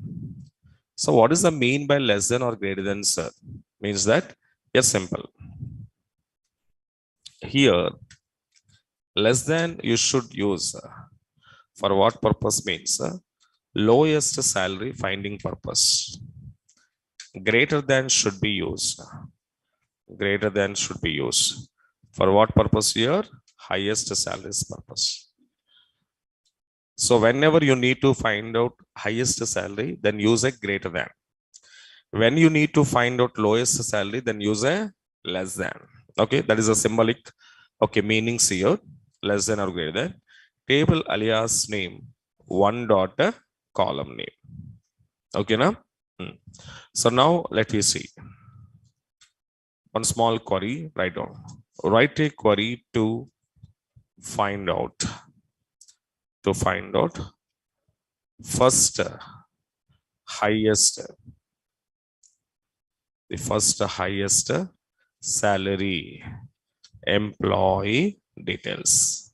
So what is the mean by less than or greater than, sir? Means that, yes, simple. Here less than you should use for what purpose means lowest salary finding purpose. Greater than should be used. Greater than should be used for what purpose here? Highest salaries purpose. So whenever you need to find out highest salary, then use a greater than. When you need to find out lowest salary, then use a less than. Okay, that is a symbolic, okay, meanings here. Less than or greater than. Table alias name 1 dot column name. Okay, now. So now let me see one small query. Write down. Write a query to find out first highest, the first highest salary employee details.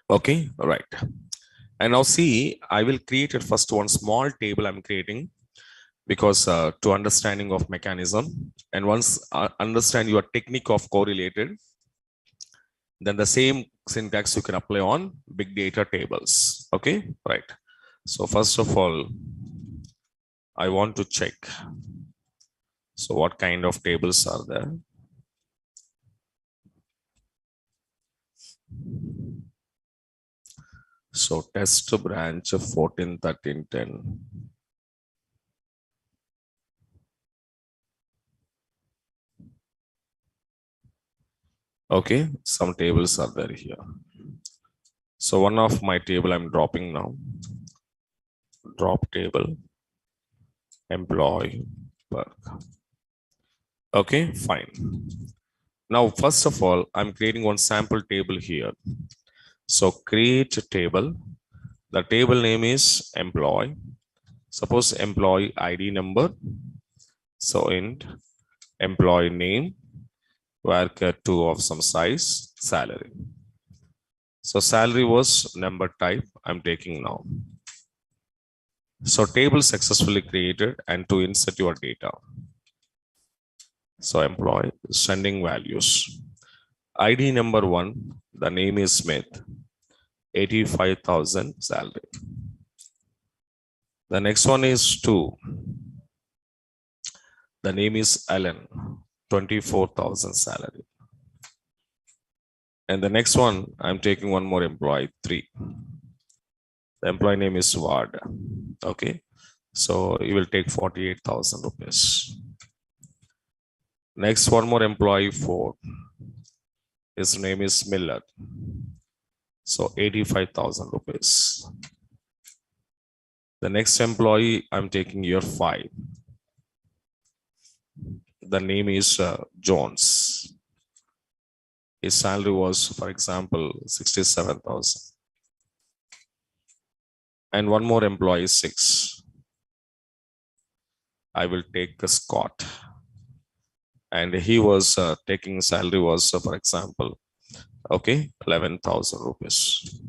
Okay, all right. And now see, I will create it first one small table I'm creating because to understanding of mechanism, and once understand your technique of correlated, then the same syntax you can apply on big data tables. Okay, right. So first of all, I want to check. So what kind of tables are there? So test branch 14, 13, 10. Okay, some tables are there here. So one of my table I'm dropping now. Drop table, employee, work. Okay, fine. Now, first of all, I'm creating one sample table here. So create a table. The table name is employee. Suppose employee ID number. So int employee name, varchar 2 of some size, salary. So salary was number type I'm taking now. So table successfully created, and to insert your data. So employee sending values. ID number 1, the name is Smith, 85,000 salary. The next one is 2. The name is Alan, 24,000 salary. And the next one, I'm taking one more employee, 3. The employee name is Ward. Okay. So you will take 48,000 rupees. Next, one more employee, 4. His name is Miller. So 85,000 rupees. The next employee, I'm taking year 5. The name is Jones. His salary was, for example, 67,000. And one more employee, 6. I will take Scott. And he was taking salary was, for example, okay, 11,000 rupees.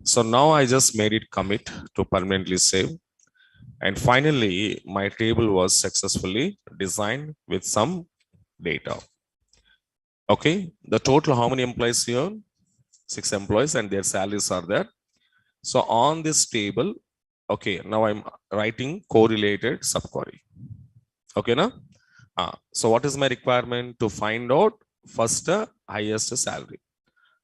So now I just made it commit to permanently save. And finally, my table was successfully designed with some data. Okay, the total, how many employees here? 6 employees and their salaries are there. So on this table, okay, now I'm writing correlated subquery. Okay, now? So what is my requirement to find out first highest salary?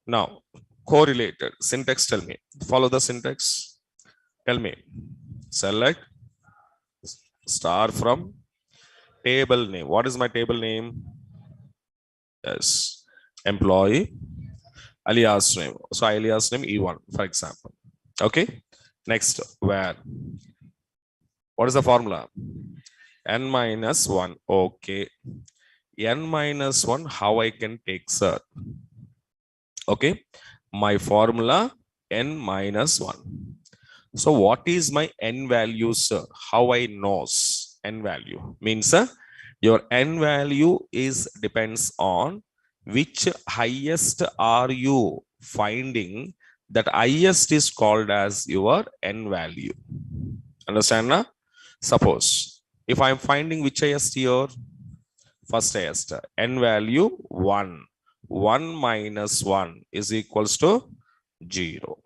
Now, correlated syntax, tell me. Follow the syntax. Tell me. Select star from table name. What is my table name? Yes, employee alias name. So alias name E1, for example. Okay. Next, where? What is the formula? N minus 1. Okay. N minus 1, how I can take cert? Okay. My formula N minus 1. So what is my N value, sir? How I knows N value? Means your N value is depends on which highest are you finding. That highest is called as your N value. Understand now? Suppose if I'm finding which highest here, first highest, N value 1. 1 minus 1 is equals to 0.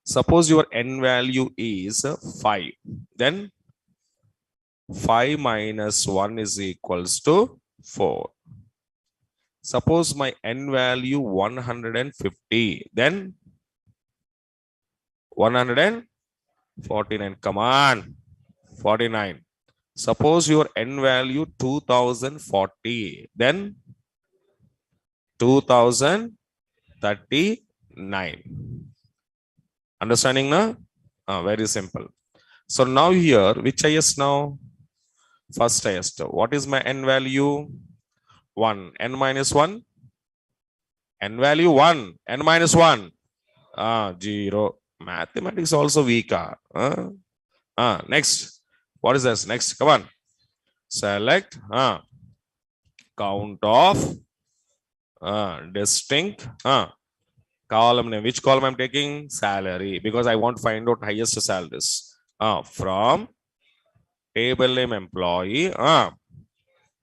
Suppose your N value is 5. Then 5 minus 1 is equals to 4. Suppose my N value 150. Then 149. Come on. 49. Suppose your N value 2040. Then 2039. Understanding now? Very simple. So now here, which highest now? First highest. What is my N value? 1. N minus 1? N value 1. N minus 1? 0. Mathematics also weak. Next. What is this? Next. Come on. Select. Count of distinct column name. Which column I'm taking? Salary. Because I want to find out highest salaries. From table name employee.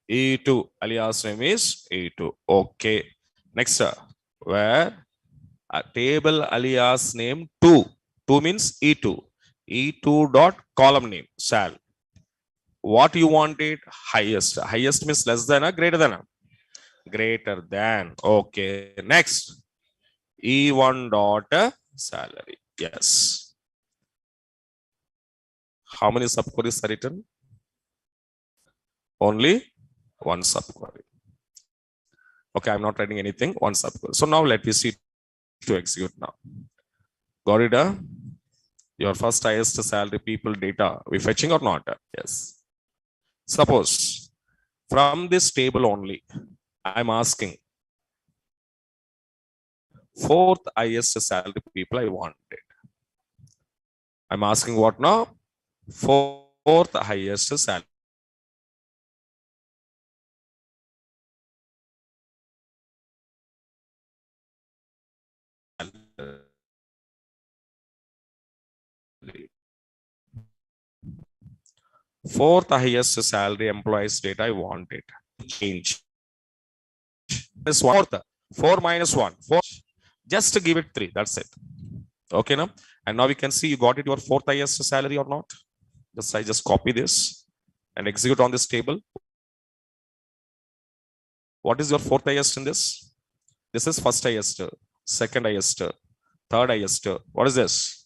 E2. Alias name is E2. Okay. Next. Where? Table alias name 2. 2 means E2. E2 dot column name. Sal. What you wanted? Highest. Highest means less than or greater than? Greater than. Okay. Next. E1 dot salary. Yes. How many subqueries are written? Only one subquery. Okay, I'm not writing anything. One subquery. So now let me see to execute now. Got it? Your first highest salary people data. We fetching or not? Yes. Suppose from this table only, I'm asking fourth highest salary people I wanted. I'm asking what now? Fourth highest salary. Fourth highest salary employees data I wanted. Change. This one. Fourth. 4 minus 1. 4. Just to give it 3. That's it. Okay, now. And now we can see you got it your fourth highest salary or not. I just copy this and execute on this table. What is your fourth highest in this? This is first highest, second highest, third highest. What is this?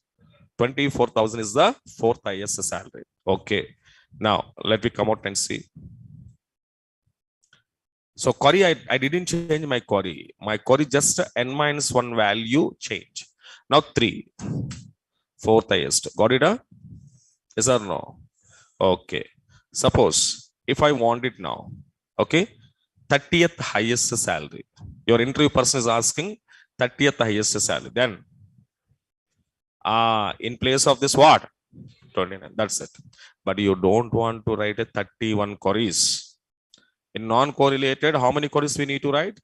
24,000 is the fourth highest salary. Okay. Now let me come out and see. So query, I didn't change my query. My query just N minus 1 value change. Now 3. Fourth highest. Got it? Yes or no? Okay. Suppose if I want it now, okay, 30th highest salary. Your interview person is asking 30th highest salary. Then, in place of this, what? 29. That's it. But you don't want to write a 31 queries. In non-correlated, how many queries we need to write?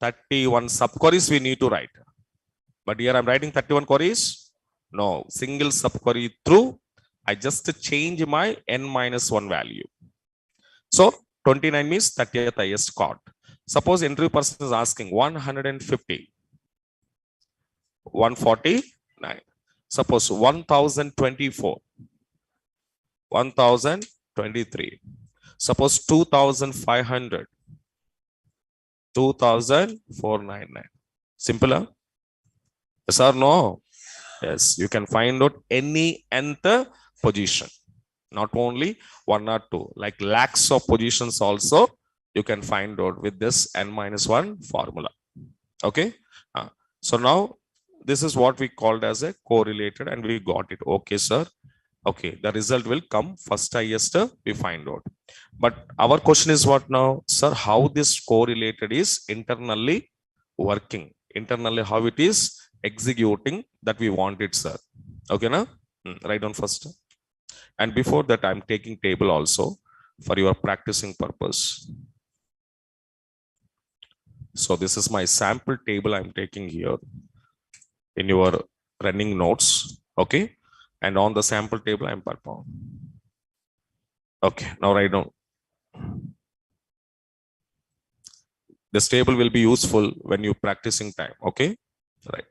31 sub-queries we need to write. But here I'm writing 31 queries. No, single sub-query through. I just change my n minus 1 value. So 29 means 30th highest chord. Suppose interview person is asking 150, 149. Suppose 1024, 1023. Suppose 2500, 2499. Simpler? Yes or no? Yes, you can find out any nth position. Not only one or two, like lakhs of positions also you can find out with this n minus 1 formula. Okay. Uh, so now this is what we called as a correlated and we got it. Okay, sir. Okay, the result will come first highest we find out. But our question is what now, sir? How this correlated is internally working, internally how it is executing that we want it, sir. Okay, now write down first. And before that, I'm taking table also for your practicing purpose. So this is my sample table I'm taking here in your running notes. Okay. And on the sample table, I'm performing. Okay. Now write down. This table will be useful when you practicing time. Okay. Right.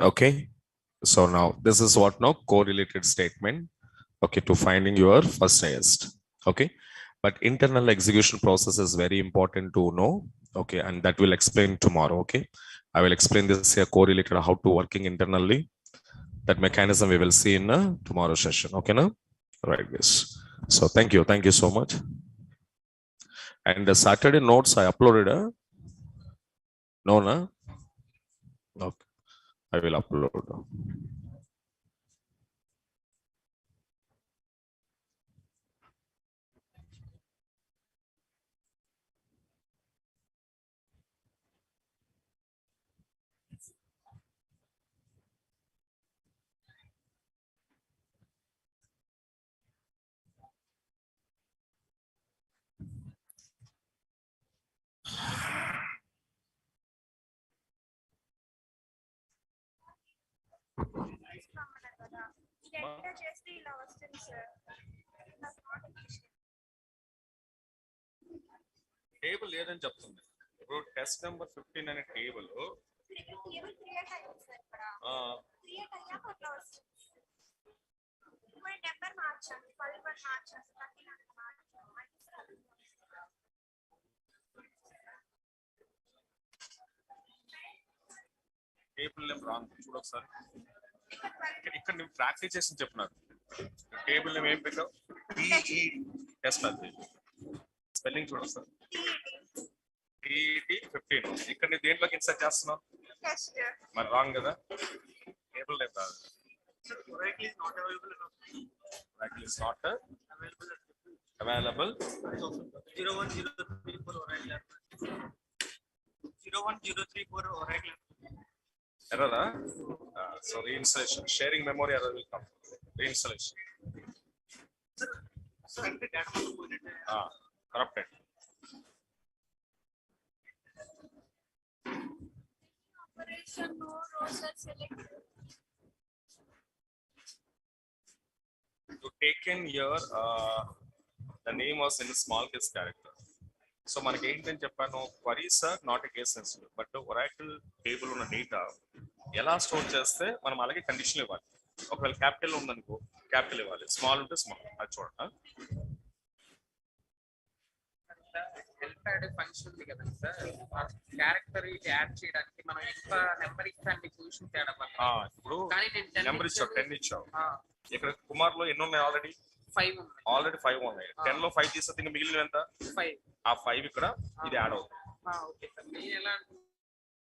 Okay. So now this is what now correlated statement. Okay, to finding your first highest. Okay, but internal execution process is very important to know. Okay, and that will explain tomorrow. Okay, I will explain this here correlated how to working internally. That mechanism we will see in tomorrow session. Okay, now right, yes. So thank you so much. And the Saturday notes I uploaded. No, no. Okay, I will upload. Table ఏదని చెప్తుంది ఇప్పుడు test number 15 అనే table table name wrong చూడు ఒకసారి ఇక్కడ నేను practice చేసి చెప్పినాను టేబుల్ నేమ్ ఏం పెట్టావు టెస్ట్ అది స్పెల్లింగ్ చూడు ఒకసారి టీఈటీ 15 ఇక్కడ నేను దేంట్లోకి ఇన్సర్ట్ చేస్తున్నావు మరి రాంగ్ కదా టేబుల్ నేమ్ రాదు Oracle is not available. Oracle is not available. 01034 Oracle. 01034 Oracle. Error? So reinstallation. Sharing memory error will come. Reinstallation. Corrupted. Operation no rows are selected. To take in here, the name was in a small case character. So మనకి ఏంటని చెప్పాను queries are not a case sensitive, but Oracle table ఉన్న data ఎలా store చేస్తే మనం అలాగే condition ఇవ్వాలి. ఒకవేళ క్యాపిటల్ ఉందనుకో క్యాపిటల్ ఇవ్వాలి, స్మాల్ ఉంటే స్మాల్. అది చూడండి. హెల్ప్ యాడ్ ఫంక్షన్ ఉంది కదండి సార్, క్యారెక్టర్ యాడ్ చేయడానికి మనం ఎంత నెంబర్ ఇస్తాను పొజిషన్ తేడా ఇప్పుడు నెంబర్ ఇచ్చావు 10 ఇచ్చావు. ఇక్కడ కుమార్ లో ఎన్ని ఉన్నాయి ఆల్రెడీ 5 ఉన్నాయి. ఆల్రెడీ 5 ఉన్నాయి. 10 లో 5 తీస్తే మిగిలిన ఎంత 5. ఆ 5 ఇక్కడ ఇది యాడ్ అవుతుంది. Okay sir. నేను ఎలా